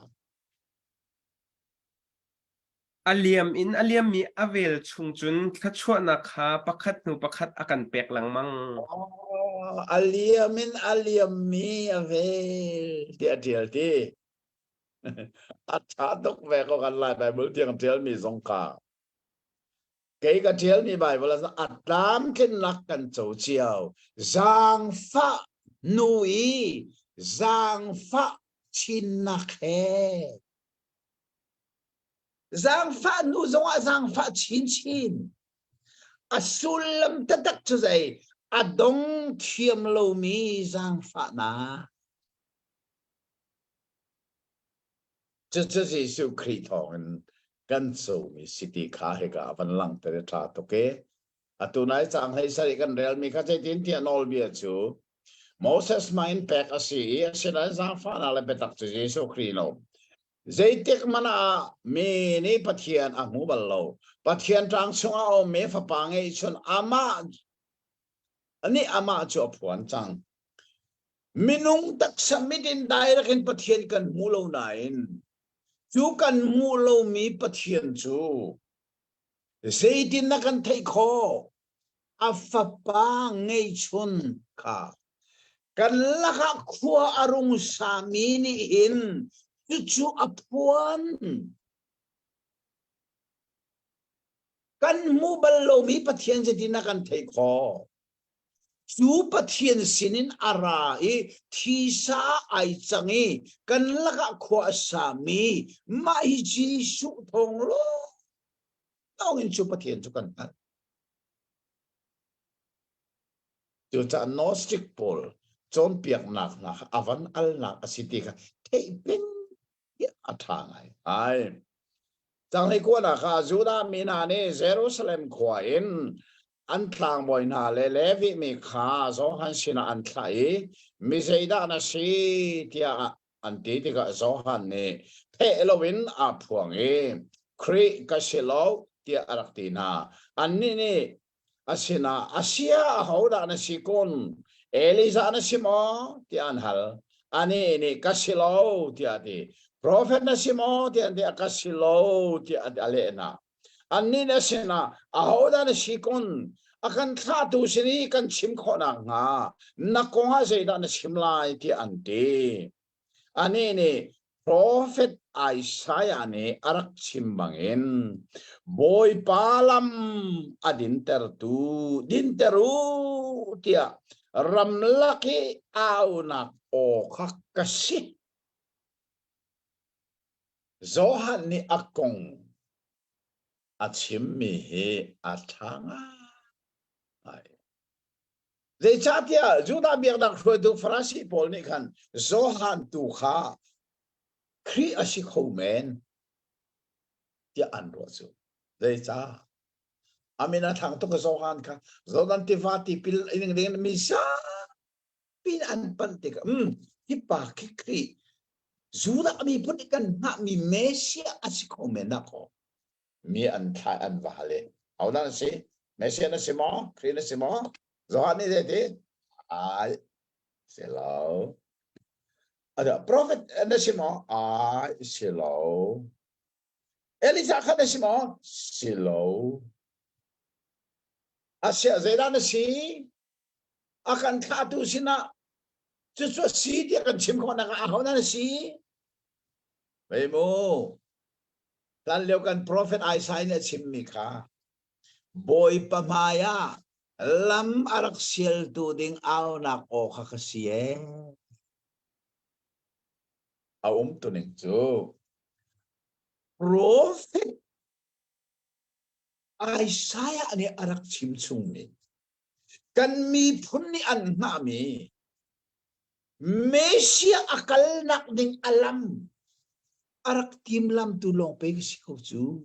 aliam in aliam mi avel chung chun thachua na kha pakhat nu pakhat akan pek lang mang aliamin aliam mi ave dia tial ti acha dok ve ko kan lai ba bul thiang tial mi zong ka cái thiel mi bai wala atlam ken nak kan chou chiao zang fa nui zang fa chin na khe zang fa nu zonga zang fa chin chin asulam tatak chu zai adong thiam lo mi zang fa na这是受 kri thong kan so mi city kha he ga van lang te tha to ke atunai chang hai sari kan real mi kha che tin ti anol bi chu Moses mind pack asi asina zang fa na le betak chu Jesu kri no zaitek mana me ni pathian a mu bal lo pathian tang sunga o me fa pa nge chun ama ani ama chu phuan chang minung tak samitin direct in pathian kan mulo nain chú cần mua lâu mi bắt hiện chú dây tin na cần thấy khó áp pa ngay chun cả cần là các khua arung sa mi ni in chú áp puan cần mua bao lâu mi bắt hiện dây tin na cần thấy khó chú bắt hiện sinin ara e thi sa ai changi cần là các khua sa mi mai chi su thong lo tao in chú bắt hiện chú cần chú cha gnostic Paul chon piak nak na avan al nak asiti ka thei pin ya athang ai chang nei ko na kha juda mina ne Jerusalem khoin an thlang moi na le levi mi kha zo han sina an thlai mi zeida na si tia an ti ti ka zo han ne phe elowin a phuang e kri ka selo tia araktina an ni ne asina asia hoda na sikon eliza na simo ti anhal ani ni kasilo ti ati prophet na simo ti ati kasilo ti alena ani na sina ahoda na sikon akan thatu sini kan chim khona nga nakonga zeida na simlai ti ante ani ni prophet Isaiah ne arak chimbangin boy palam adin teru tia ramlaki auna o kakasi zohan ni akong achimmi he athanga ai de chatia juda biak dak khoi du farasi pol ni khan zohan tu kha kri asi khomen tia anro chu de cha amina thang to ka zohan kha zodan ti vati pil ing ding mi sa pin an pan te ka hi pa ki kri zuda mi pun ikan na mi mesia asi khomen na ko mi an tha an vale au na si mesia na si mo kri na si mo zohan ni de ti ai selo ada prophet na si mo ai selo Elisa kha na si mo selo Asia zeda na si akan thatu sina chu si dia kan chim ko na ka ho na si Vậy mo tan leo kan prophet Isaiah na chim mi kha boy pamaya lam arak siel tu ding aw na ko kha kasiye tu ning chu prophet Isaiah ni arak chim chung ni kan mi phun ni an na mi Mesia akal nak ding alam arak tim lam tulong pe si ko chu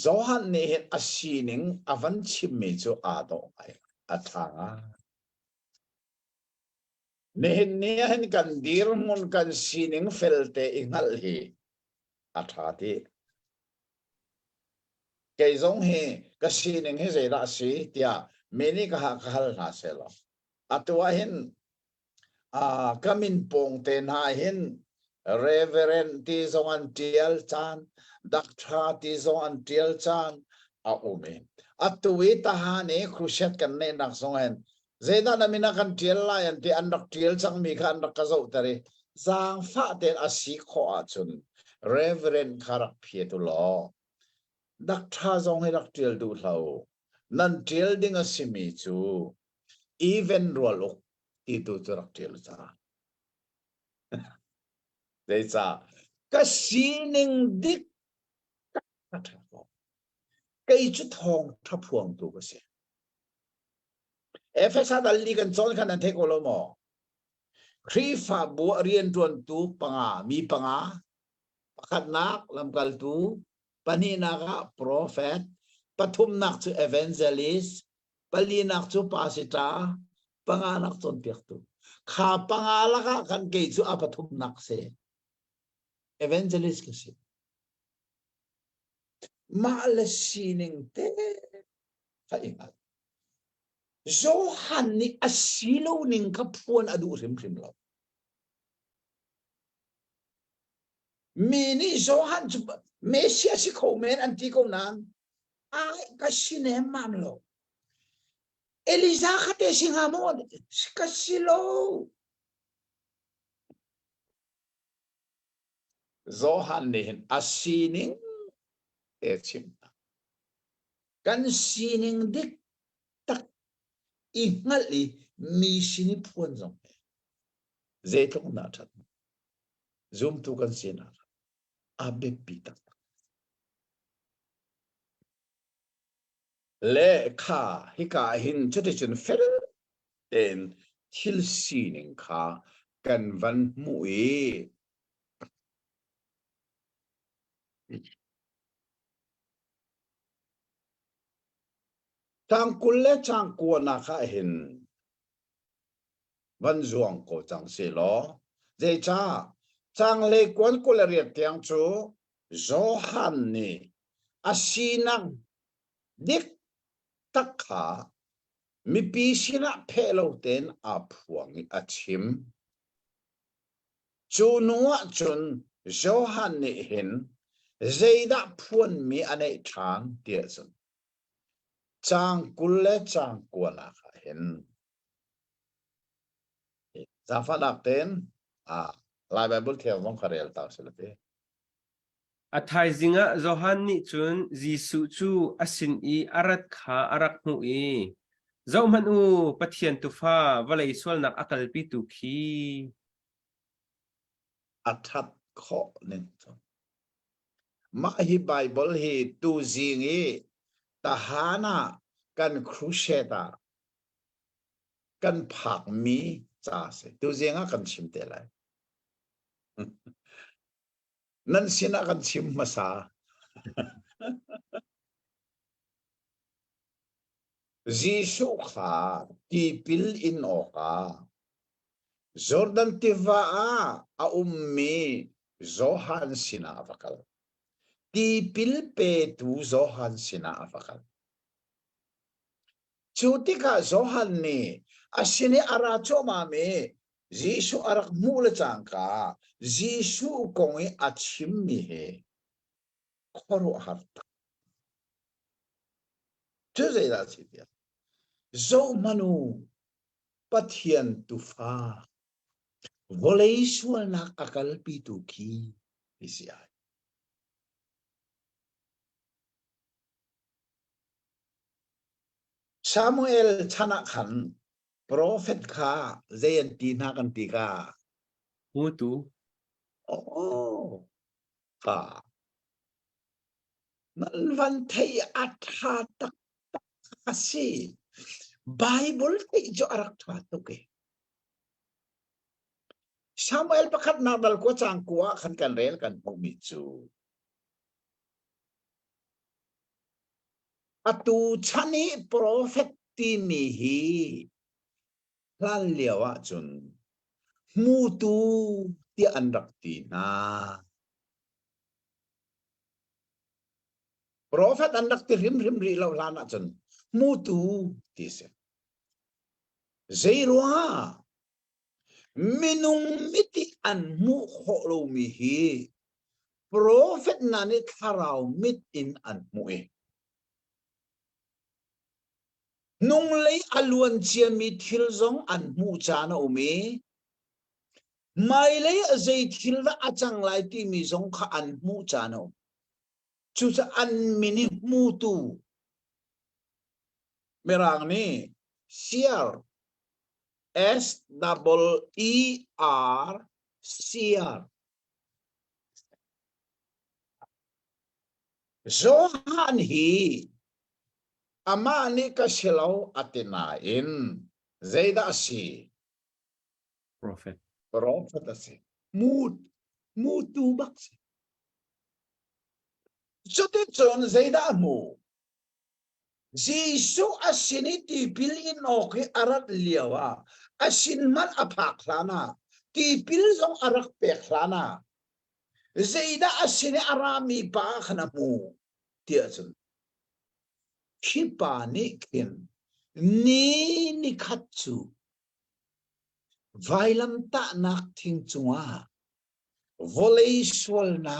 Zohan ni hen asining avan chimmi chu ado ai athanga nehin nia hen kan dir mun kan sining felte ingal hi athati ke zong hi ka sining hi zeda si tia meni ka ha ka hal na selo atwa hin kamin pong te na hin reverend ti zong an tial chan daktra ti zong an tial chan a ume atui ta ha ne khruset kan ne nak zong hen zeda na mina kan tial la yan ti an dak tial chang mi khan dak ka zo tare zang fa ten asi kho a chun reverend kharak phie tu lo dak tha zong he dak tial du hlau nan tial ding a simi chu even rolo ti tu chu dak tial cha dei cha ka sining dik ka tha ko kai chu thong tha phuang tu ka se efesa dal li kan chon khan an the ko lo mo khri fa bu rian tuan tu panga mi panga pakhat nak lam kal tu pani naka prophet pathum nak chu evangelist pali nak chu pasita panga nak chon piak tu kha panga la ka kan ke chu apathum nak se evangelist ke se ma la sining te ka ingat Zohan ni asilo ning kapuan adu rim lo mini Zohan Mesia si komen anti ko nang ay kasine mam lo Eliza kate singamon kasilo Zohan ni asining etchim kan sining dik tak ingali misini puan zong zetong na chat zoom tu kan sina abe pita le kha hika hin chute chun fel ten thil sining kha kan van mu e chang kulle chang ko na kha hin van zuang ko chang se lo ze cha chang le kon ko le riat tiang chu Zohan ni asinang dik takha mi pi sina phelo ten a phuang a chim chu nuwa chun Zohan ni hin zeida phuan mi anei thang tia chun chang kulle chang kuala kha hin za fa dak ten lai bible theo vong kharel ta selate athai zinga Zohan ni chun Jisu chu asin I arat kha arak mu I zo man u pathian tu fa valai sol nak akal pi tu khi athat kho nen ma hi bible hi tu zingi tahana kan crusheta kan phak mi cha se tu zinga kan chimte lai nan sina kan chim masa Jisu kha ti pil in oka Jordan tiva a ummi Zohan sina avakal ti pil pe tu Zohan sina avakal chutika Zohan ni asini aracho mame Jisu arak mula changka Jisu kongi achim mi he khoro harta chuze da chitia zo manu pathian tu fa voleishwal nak akal pitu ki isia Samuel chana khan prophet kha zayanti na kan tika mu tu ka nalvan thei atha tak kasi Bible thei jo arak tha to ke Samuel pakhat na dal ko chang kwa khan kan rel kan pomi chu atu chani prophet ti mi hi lan liawa chun mutu ti anrak ti na prophet anrak ti rim ri lo lana chun mutu ti se zeirwa minung miti an mu kholo mi hi prophet nani tharau mit in an mu e nung lei aluan chia mi thil zong an mu cha na umi mai lei azei thil da achang lai ti mi zong kha an mu cha na chu cha an mini mu tu merang ni siar SEER siar zohan hi ama ni ka silaw atinain zaida si prophet prophet asi mutu baksi sote chon zaida mu Jisu asiniti pilin oki arat liawa asin man apak lana tipil zong arak pek lana zaida asini arami pa khanamu tia chun khipa ni kin ni khatchu vailam ta nak thing chunga volei swal na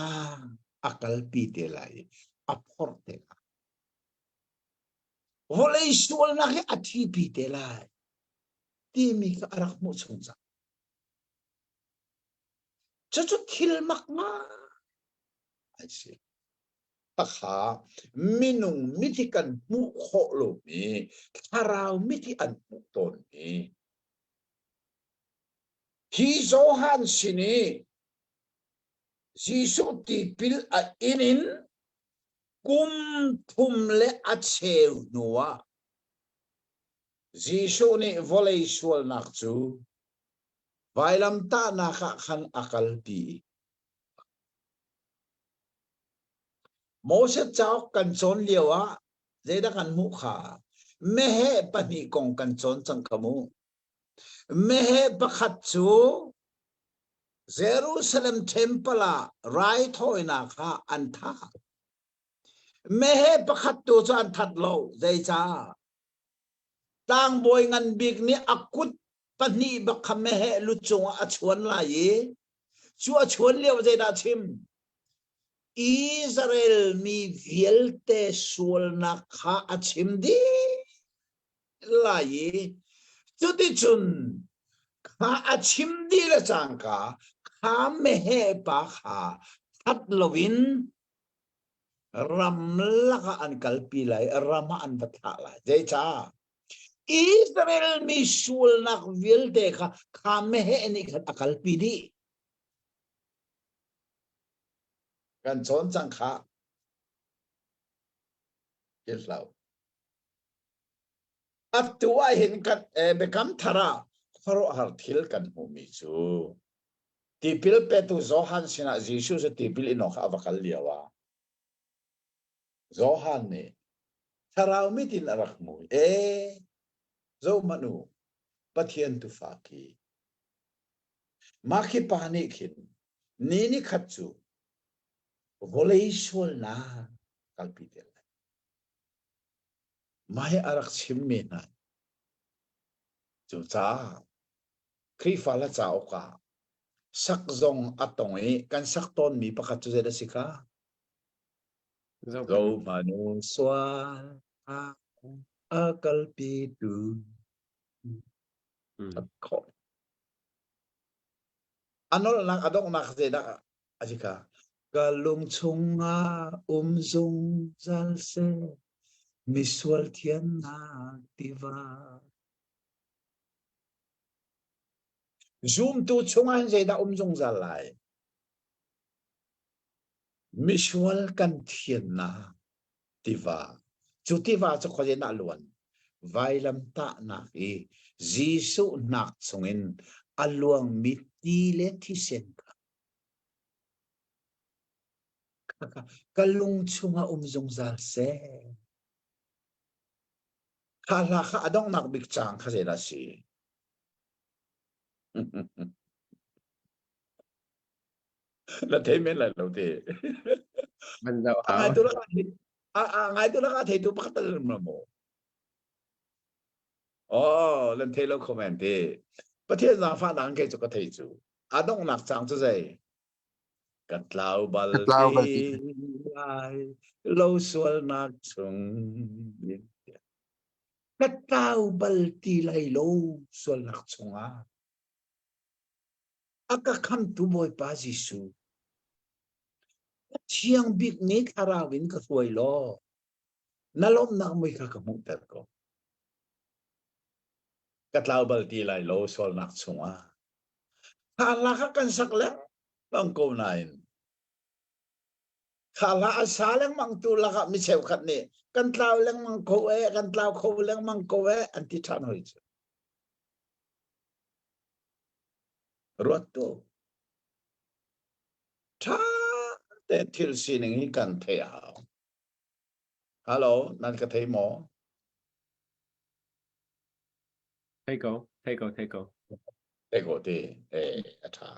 akal pi te lai aphor te volei swal na ke athi pi te lai ti mi ka arak mo chungza chu thil mak ma ai si takha minung mitikan mu kho lo mi tharau miti an mu ton mi hi zo han sini jisu ti pil a inin kum thum le a cheu nuwa jisu ni volei sual nak chu vailam ta na kha khan akal pi Mose chao kan chon liawa zeda kan mu kha mehe pani kong kan chon chang kamu mehe pakhat chu Jerusalem temple rai thoi na kha an tha mehe pakhat tu chu an that lo zai cha tang boy ngan big ni akut pani ba kha mehe lu chunga a chuan la yi chu a chuan liaw zai da chim Israel mi vielte suol na kha achim di la yi chu ti chun kha achim di la chang ka kha mehe pa kha that lovin ram la ka an kalpi lai rama an batha la jai cha Israel mi suol na vielte kha mehe ni kha akalpi di kan chon chang kha Islau atua hin kat bekam thara khoro har thil kan humi chu tipil petu zohan sina jisu se tipil inok avakal liawa zohan ne tharau mitin arak mu zo manu pathian tu faki makhi pani khin ni khatchu volei shol na kalpitel mai arak chimme na chu cha khri fala cha oka sak zong atong kan sak ton mi pakhat chu zeda sika zo manu swa akal pi tu ko anol lang adong nak zeda asika kalung chunga zong zal se miswal thian na tiva zoom tu chunga zeda zong zal lai miswal kan thian na tiva chutiwa cho khoje na luan vailam ta na e jisu nak chungin aluang miti le thisen kalung chunga zong zal se ข้าละข้าดองนักบิกจางข้าเจราสีแล้วเทไม่เลยเราเท มันจะเอา ไงตัวละก็ไงตัวละก็เทตัวปักตะลึงมาโมอ๋อเล่นเทแล้วคอมเมนต์เทประเทศนาฟ้าหนังเกจุกเทจูดองนักจางจะใจกัดลาวบัลตีไลโลสวลนักจงกัดลาวบัลตีไลโลสวลนักจงagak kam tu boy pa Jisu chiang big ni karawin ka tuay lo nalom na mo'y kakamutan ko katlaw balti lai lo sol nak sunga kala ka kan saklang bang ko nain kala asalang mang tula ka misew kat ni kan tlaw lang mang kowe kan tlaw ko lang mang kowe anti chan hoy ruat to ta te til sining hi kan the hello nan ka thei mo take go te go te atha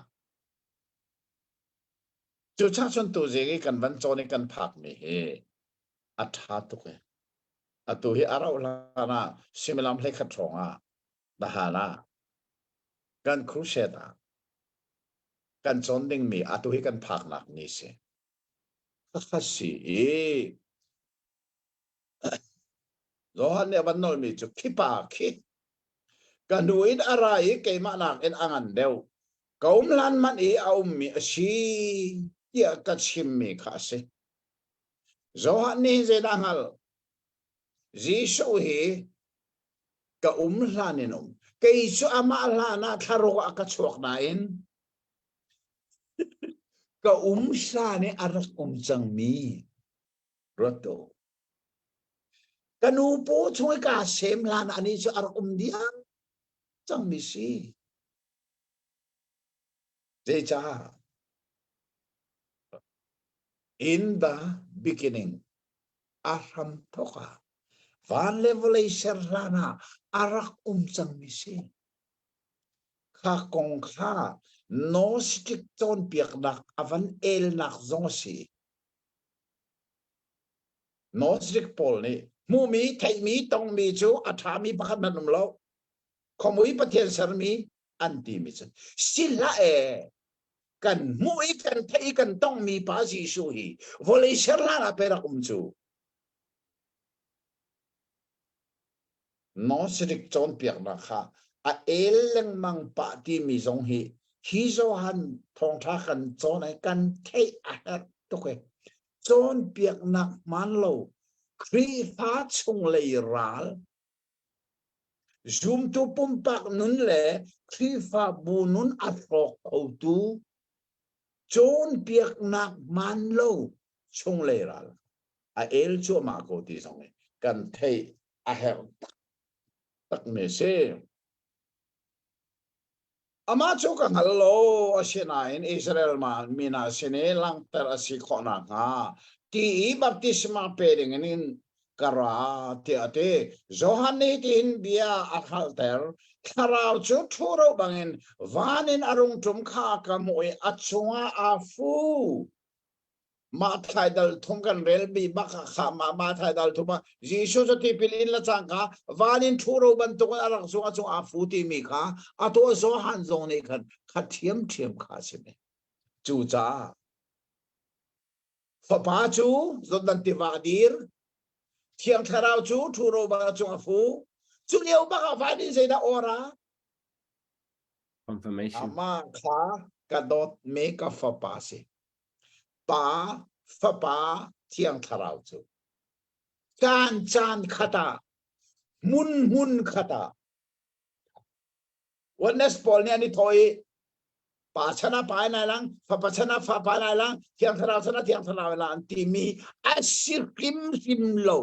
chu cha chon tu je gi kan van chon ni kan phak ni he atha tu ke atu hi arau la na similam hle khat thonga da ha na kan crusade kan chon ding mi atu hi kan phak nak ni se kha si lo han ne ban nol mi chu khipa khi kan nuin arai ke ma nak en angan deu kaum lan man aum mi si ya ka chim mi kha se zo han ni je dangal jisu hi ka lanin ke su ama la na tharo ka chuak na in ka sa ni arak chang mi roto kanu po chung ka sem lan ani su arak diam chang mi si Deja. In the beginning, Aram Toka, Van Levelay Serlana, Arak Chang Misi. Ka Kong Ka, no stick ton Pirnak, Avan El Nak Zonsi. No stick Polni, Mumi, take me, Tong me too, Atami Bakanum Law, Komui Patel me, Anti Mission. Silla kan mui kan thei kan tong mi pa si su hi volei serla na pera chu no srik chon piak na kha a leng mang pa ti mi zong hi zo han thong tha kan chon ai kan thei a hat to ke chon piak na man lo kri pha chung lei ral zoom tu pum pak nun le kri pha bu nun a thok au tu chôn piak nak man lo chung le ral a chu ma ko ti song kan thei a her tak me se ama chu kan hallo a sina in Israel man mina sine lang ter asi khona nga ti baptisma pe ding in kara ti ate Johanne tin bia a halter Karau chu thuro bangin vanin arung tum kha ka moi achunga afu ma thai dal thum kan rel bi ba kha ma thai dal thuma jisu so ti pil in la chang ka vanin thuro ban to arang sunga chung afu ti mi kha ato zo han zong ne khan khathiam thiam kha se me chu cha fa pa chu zon dan ti va dir thiang tharau chu thuro ba chung afu chu leo ba ka vanin se da ora confirmation ama kha kadot me ka fa pa se pa fa pa thiang tharau chu chan khata mun khata witness Paul ni ani thoi pa chana pa na lang fa pa chana fa pa na lang thiang tharau lang ti mi asir kim lo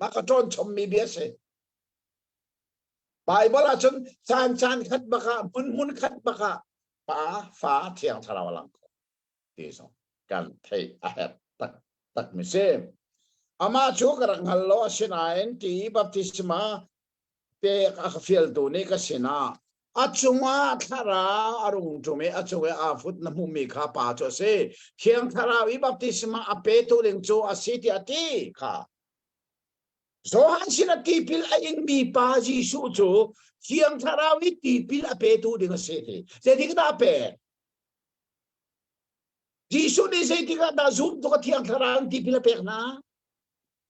maka ton chom mi biase Bible achun chan khat baka mun khat baka pa fa thiang tharau lang ti so kan thei a het tak mi se ama chu karang hallo sinain ti baptisma pe akafil tu ni kasina achunga thara arung tume achunga afut na mumi kha pa cho se khiang thara wi baptisma ape tu ling chu asiti ati kha zohan sina tipil aying mi pa jisu chu khiang thara wi tipil ape tu ding asiti se dik da pe jisu ni se dik da zum to ka khiang thara tipil ape na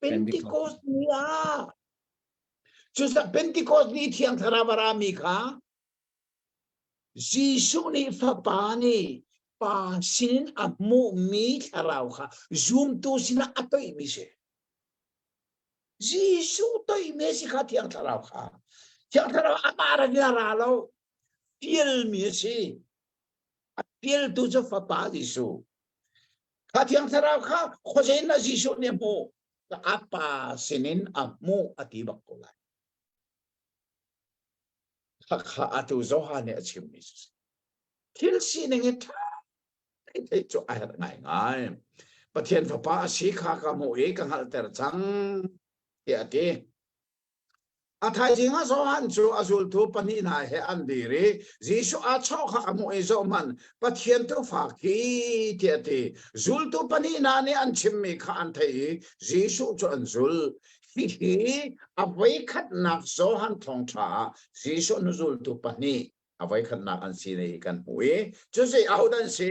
Pentecost niya chu sa Pentecost ni khiang thara barami kha Jisu ni fapani pa sin amu mi tharaw ka zoom tu sina atoy mi se Jisu toy mi si ka tiang tharaw ka tiang tharaw amara ginaralo piel mi si piel tu sa fapa Jisu ka tiang tharaw ka khosen na Jisu ni mo ka apa sinin amu atibak ko lai ka atu zohan ni achim mi til sineng Thế cho ai ngại ngại Bà thiên phá bá sĩ khá cả mỗi cái hal ter chăng Kìa tì Thái chí ngá so hàn chú azul tu pani nai he an đi ri Jisu chao khá mỗi zo man Bà thiên tu phá kì Kìa tì Zul tu pani nai ni an chim mi khá an thấy Jisu cho an zul Hi hi Avay khát nạc so hàn thong cha Jisu nu zul tu pani Avay khát nạc an si này kan mỗi Chú sĩ áo đan si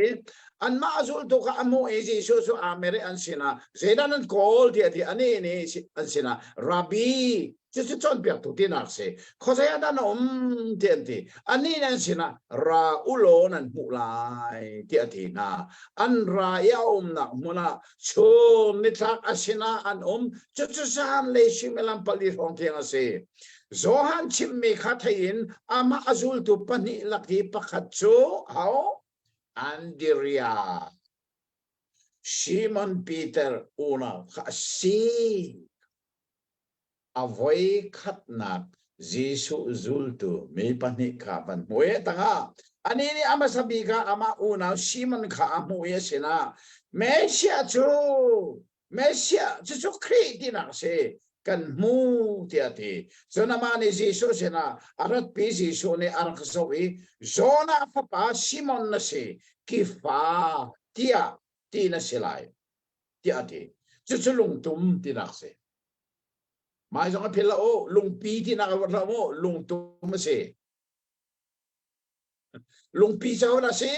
an ma azul to ka amo Jisu so amere an sina zedan an call dia ti ani ni an sina rabbi just chon pek tu tin akse khosaya dan ti ani an sina ra ulon an mulai ti ati na an ra ya na muna cho ni thak asina an just san le shimelam pali hong tiang ase zohan chimmi khathain ama azul tu pani lakhi pakhat cho how Andrea, Simon Peter, una kasi avoy katnak Jisu zultu may panikapan muye tanga anini ama sabi ka ama una Simon ka amuye sina Mesia chu kriti na se kan mu tiati so naman ni Jisu sina arat pi Jisu ni arak sawi zona papa Simon na si kifa tia na silay tiati chu lung tum tinakse mai zong phela o lung pi tinakawala mo lung tum se lung pi sao na se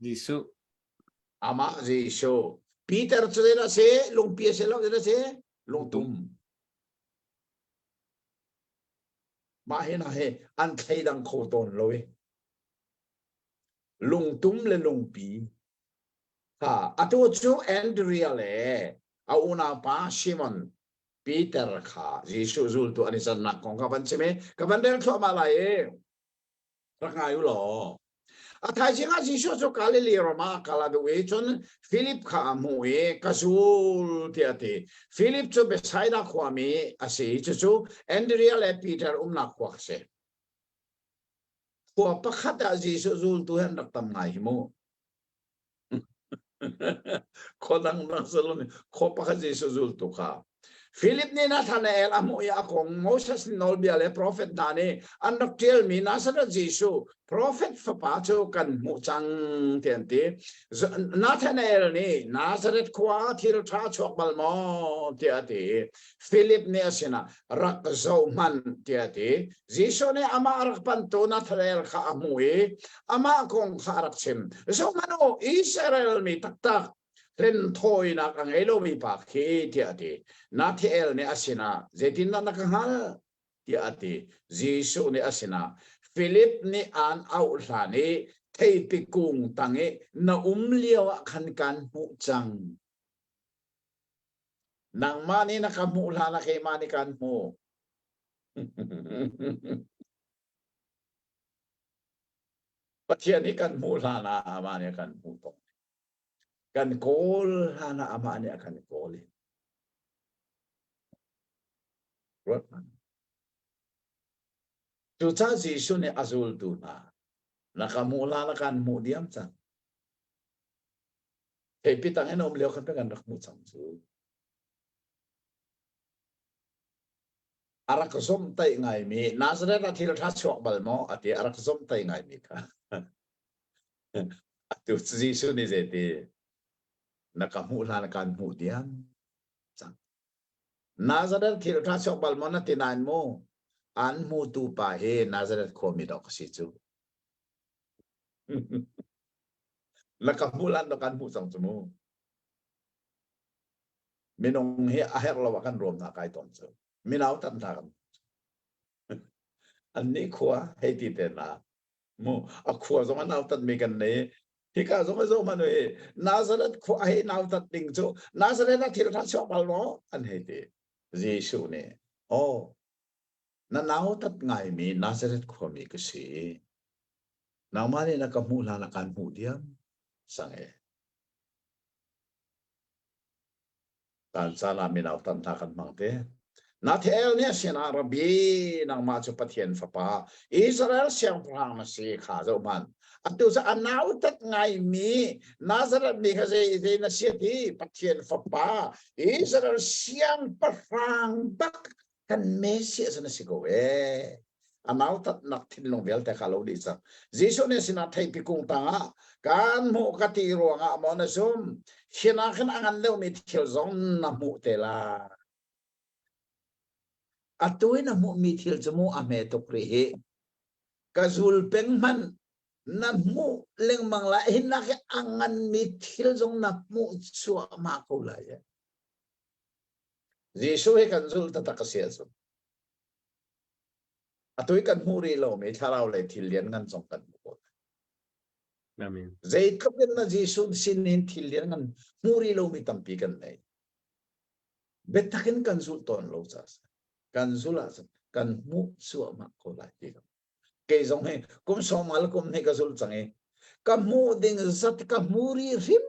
Jisu ama Jisu Peter na se lung pi se na se lung tum mahina he an thaidang khoton loe lung tum le lung pi ha atu chu Andrea le a una pa Simon Peter kha Jisu zul tu anisan na kong kapan seme kapan del tho malai rangayu lo Thái chí ngã Jisu cho Galilee Roma kala do we chon Philip kha mu e kasul tiati Philip cho Bethsaida khwami ase chu Andrea le Peter na khwa se khwa pakhat a Jisu zul tu han rak tam ngai mo khodang na salon kho pakhat Jisu zul tu kha Philip ni Nathanael amu ya kong Moses nolbia le prophet dane anak tel mi Nazareth Jisu prophet fapacho kan mu chang tianti Nathanael ni Nazareth kwa thil tha chok balmo tiati Philip ni asina rak zo man tiati Jisu ni ama arak panto Nathanael kha amui ama kong kharak sim zo mano Israel mi tak Ren thoi na kang elo mi pa khi tiati Nathanael ni asina zetin na nakahal tiati Jisu ni asina Philip ni an au lani thei pi kung tange na liaw kan mu chang nang mani nakamu la na kay mani kan mo Patyan ni kan mu la na mani kan mu to kan kol hana amani akan kol tu cha Jisu ni azul tu na nakamula na kan mu diam chang Hey pitang liaw kan pe kan rak mu chang su arak som tai ngai mi Nazareth athil tha chok balmo ati arak som tai ngai mi kha atu Jisu ni zeti nakamu lan kan mu diam sang Nazareth thil tha chok balmo na tinan mo an mu tu pa he Nazareth khomi dok si chu nakamu lan dok kan mu sang chu minong he aher lawakan rom na kai tom chu minau tan ta kanอันนี้ขัวให้ตีเตนะมูอะขัวสมันเอาตัดมีกันเนี่ยที่ก้าสมัยสมันเลยนาซาเรตขัวให้นาวตัดดิ่งจูนาซาเรตที่เราทักชอบบัลโมอันให้ตีเยซูเนี่ยโอ้นั่นนาวตัดไงมีนาซาเรตขัวมีก็สินาวมาเนี่ยนักมูลานักการมูเดียมสังเกตการสารามีนาวตัดทากันมังเตนาเทลเนี่ยเสียนาระบีนางมาจุปเทียนฟ้าอิสราเอลเสียงพลังนะสิข้าเจ้ามันอันตัวจะอันนาอุตัดไงมีนาซาเรตมีข้าเจ้านะเสียที่ปเทียนฟ้าอิสราเอลเสียงพลังบักกันเมสเซียสนะสิโกเออันนาอุตัดนักทิ้งลงเวลแต่ข้าเราดีสักจิสุเนี่ยสินาไทยพิกุงตังอ่ะการมุกติรวงอ่ะมอนะซุมเสียนาขันอันเลี้ยวมีเที่ยวซองน้ำมุเตลาatuin na mo mithil jamo ame to krihe kazul pengman na mo leng mangla hinak angan mithil jong na mo chua ma ko la ya Jesu he kanzul tatakasiya so atui kan muri lo me tharau le thilian ngan jong kan mo amen zait kapin na Jesu sinin thilian ngan muri lo mi tampi kan nei betakin kanzul ton lo sa kan zula kan mu suwa ma ko la ti ke zong he kum somal kum ne ka zul change ka mu ding zat ka muri rim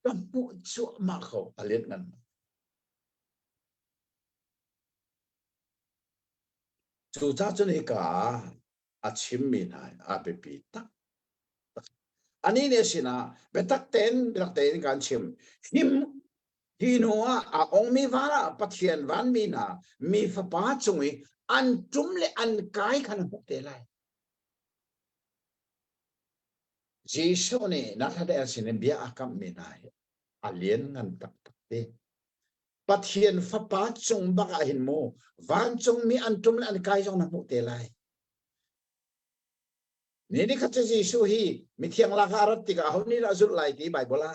ka mu suwa ma ko alet nan chu cha chu ni ka achim mi na a pe pi ta ani ne sina betak ten kan chim him Hinoa a ong mi vara pathian van mi na mi fa pa chungi an tum le an kai khan hu te lai Jesu ne na tha de sin bia akam mi na alien ngan tak te pathian fa pa chung ba ka hin mo van chung mi an tum le an kai jong na hu te lai ni kha Jesu hi mi thiang la ka rat ti ka ho ni la zul lai ti Bible la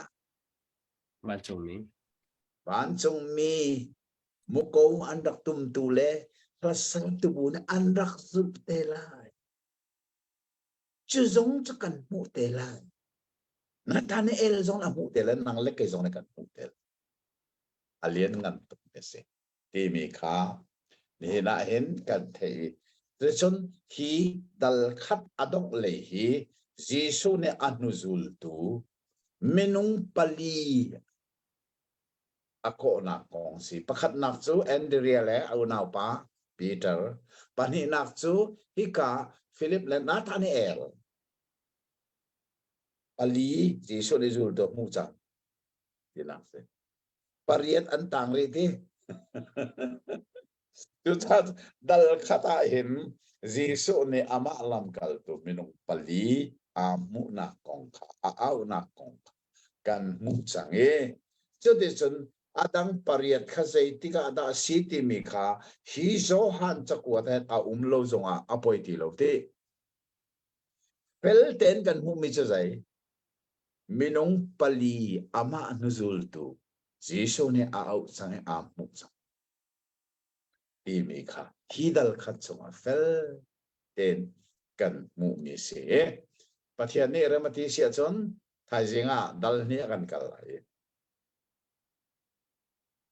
van chung mi van chung mi muko andak tum tule rasang tubun andak zup telai chu zong chakan mu telai na tane el zong na mu telai nang le ke zong na kan mu tel alien ngan tuk se ti mi kha ni na hen kan thei rechon hi dal khat adok le hi Jesu ne anuzul tu menung pali ako na kong si pakhat nak chu Andrea le au nau pa Peter pani nak chu hika Philip le Nathaniel ali Jesu le zul do mu cha dinak se pariat an tang ri ti tu cha dal khata him Jesu ne ama alam kal tu minung pali amu na kong kha au na kong kan mu change chu de chun adang pariat khazai tika ada siti mi kha hi zo han chakwa ta umlo zonga apoi ti lo te pel ten kan hu mi chai minong pali ama nuzul tu Jesu ne a au sang a mu sang ti mi kha hidal khat zonga fel ten kan mu mi se pathian ne ramati sia chon thai jinga dal ne kan kal lai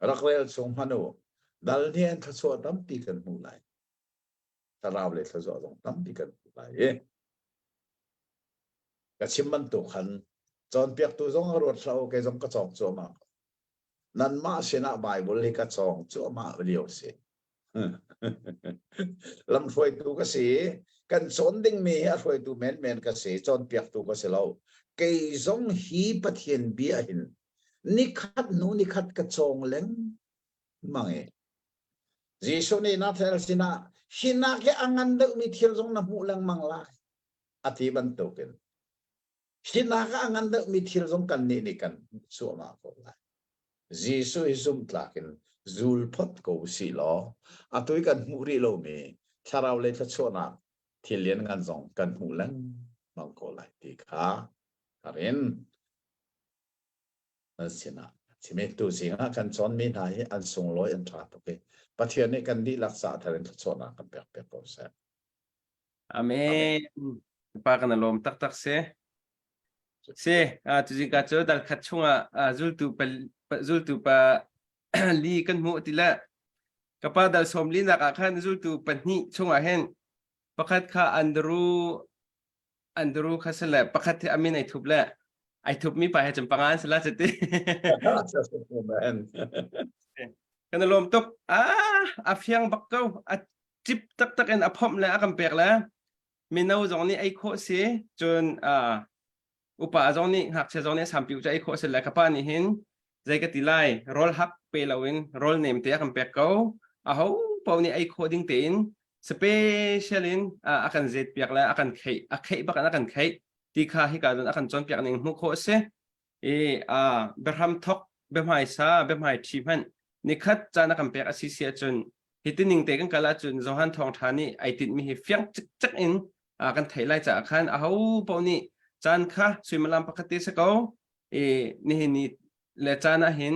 rakwel song hanu dal nian tha so tam pi kan mu lai taraw le tha so dong tam pi kan mu lai ka chimman tu khan chon piak tu zong rot sao ke zong ka chong cho ma nan ma sena bible le ka chong cho ma liao se lam phoi tu ka se kan son ding me a phoi tu men ka se chon piak tu ka se lo ke zong hi pathian bia hin nikhat nu nikhat ka chong leng mangi Jisu ni na thel sina hina ke angan de mi thil jong na mu lang mangla ati ban token hina ka angan de mi thil jong kan ni kan su ma ko la Jisu isum tlakin zul phot ko si lo atui kan mu ri lo me tharau le tha chona thilian ngan jong kan mu lang mang ko lai ti kha karin sina chime tu singa kan chon mi na hi an sung loi an tha to ke pathian ne kan di laksa tharen tha chona kan pek pek ko sa Amen. Pa ka na lom tak tak se tu jing ka cho dal khat chunga zul tu pa li kan mu tila kapa dal som li na ka khan zul tu panni chunga hen pakat kha Andrew khasala pakat amin ai thup la ai thup mi pa he cham pangan sala chati amen kan lom tok afyang bakkaw at chip tak tak en aphom la akam pek la minau jong ni ai kho se chon upa jong ni hak se jong ni sampiu cha ai kho se la kapa ni hin zai ka tilai rol hak pe lawin rol name te akam pek ko a ho pau ni ai kho ding tein special in akan zet piak la akan khai bakan akan khai ti kha hi ka don akan chon piak ning mu kho se berham thok bemhai sa bemhai thiman ni khat chana kam pek asisia chun hitining te kan kala chun zohan thong thani aitit mi hi fyang chak in kan thailai cha khan a ho pau ni chan kha suimalam pakati se ko ni le chana hin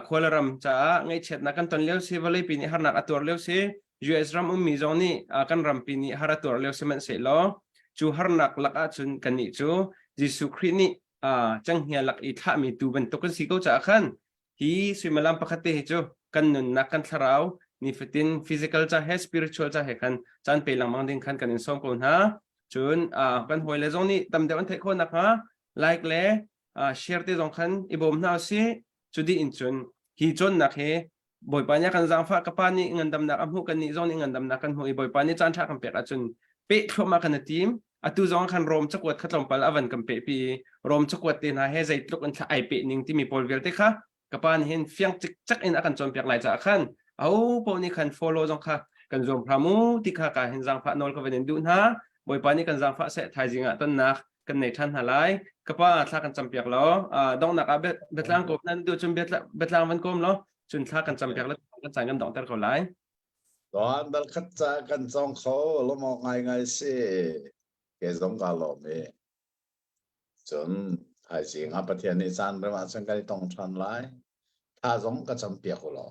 kholaram cha ngai chet na kan ton leu se valai pi ni harnak ator leu se US ram mi zoni kan ram pi ni harator leu se man se lo chu harnak laka chun kan ni chu Jisu Christ ni chang hia lak i tha mi tu ban to kan si ko cha khan hi suimalam pakati hi chu kan nun na kan tharau ni fitin physical cha he spiritual cha he khan chan pe lang mang ding khan kan in som ko na chun kan hoi le zong ni tam de an thai kho na kha like le share te zong khan ibom na si chudi in chun hi chon na he boy pa nya kan jang fa ka pa ni ngandam na am hu kan ni zong ni ngandam na kan hui boy pa ni chan tha kan pe ka chun pe thoma kan team atu zong khan rom chakwat khatlom pal avan kan pe pi rom chakwat te na he zai tluk an tha ai pe ning ti mi pol vel te kha kapan hin fiang chik chak in akan chom piak lai cha khan au po ni khan follow jong kha kan zom pramu ti kha ka hin jang pha nol ka ven du na boy pa ni kan jang pha se thai jinga ton na kan nei than halai kapa thla kan cham piak lo dong na ka betlang ko nan du chum betlang van kom lo chun thla kan cham piak la kan chang kan dong tar ko lai Tuan dal khat cha kan chong kho lo mo ngai ngai se ke zong ka lo me chun hai sing a pathian ni chan ra ma chang kai tong than lai tha zong ka cham pia ko lo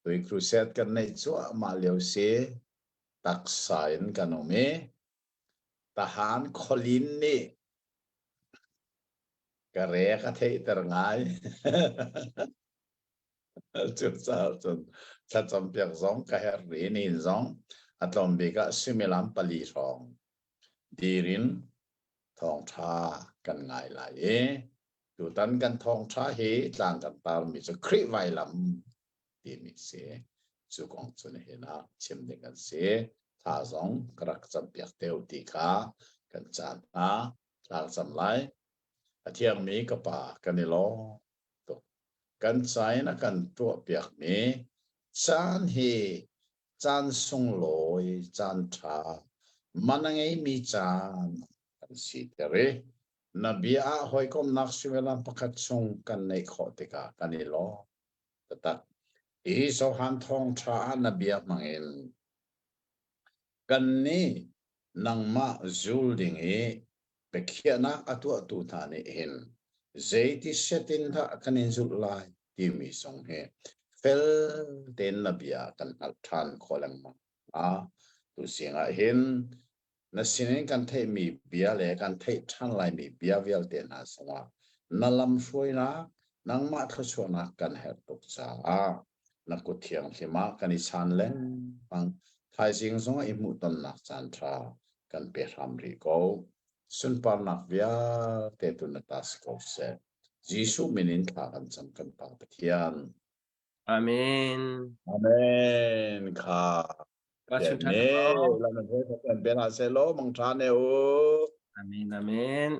tui cruset kan nei chu ma leo se tak sain kan o me tahan kholin ni ka re ka thei tar ngai chun sa chun cha cham pia zong ka her ri ni zong atlom be ka similam pali rong dirin thong tha kan ngai lai tu tan kan thong tha he tlang kan par mi chu khri vai lam ti mi se chu kong chun he na chim de kan se tha zong krak cham piak teu ti kha kan chan a tlang cham lai athiam mi ka pa kan ni lo to kan sai na kan tu piak mi chan he chan sung loi chan tha manangai mi chan si tere nabia hoi kom nak simelan pakat sung kan nei kho te ka kan i lo ta i so han thong tha nabia mangin kan ni nang ma zul ding e pekhia na atu tha ni hin zeiti setin tha kan in zul lai ti mi song he fel ten nabia kan al than kholang ma tu singa hin na sinin kan thei mi bia le kan thei than lai mi bia vial te na songa na lam soi na nang ma tha chona kan her tok cha na ku thiang hlima kan i san leng pang thai jing zonga i mu ton nak chan tha kan pe ram ri ko sun par nak via te tu na tas ko se jisu minin tha kan cham kan pa pathian amen amen kha ka chun tha ne la na he kan be na se lo mang tha ne o amen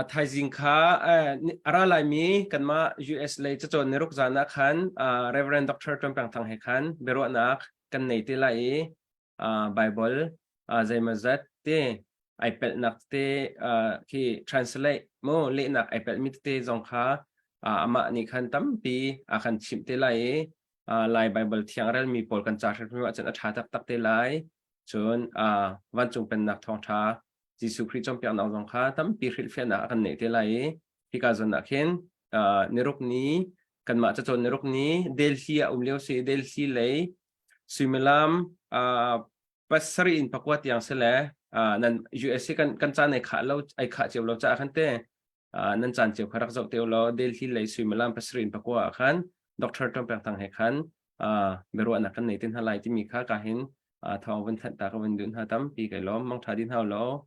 ไทยจิงค้าอะไรลายมีกันมา US เลยจะจนในรุกจานะคันReverend Dr. จอมแปลงทางให้คันเบรุนักกันในที่ไลBible ใจมาจัดเตไอเป็ดนักเตที่ translate โมเลนักไอเป็ดมิตเตจงค้าอามานี่คันตั้มปีคันชิมเตไลลาย Bible ที่ยังเรมีโปรกันจากที่ว่าจะอัฐาตักเตไลจนวันจงเป็นนักท่องท้าจิสุคริจอมเปียนเอาจงค้าตั้มปีคริสเฟียนักกันในที่ไลที่กาจนนักเห็นในรุกนี้กันมาจะจนในรุกนี้เดลซีเลียวซีเดลซีเลยซิมิลามpasari in pakwat yang sele nan USC kan chan ai kha lo ai kha chew lo cha khan te nan chan chew kharak zo te lo Delhi lei sui malam pasari in pakwa khan Dr. Tom pang tang he khan beru anak kan nei tin halai ti mi kha ka hin thong wan that ta ka wan dun ha tam pi kai lo mong tha din ha lo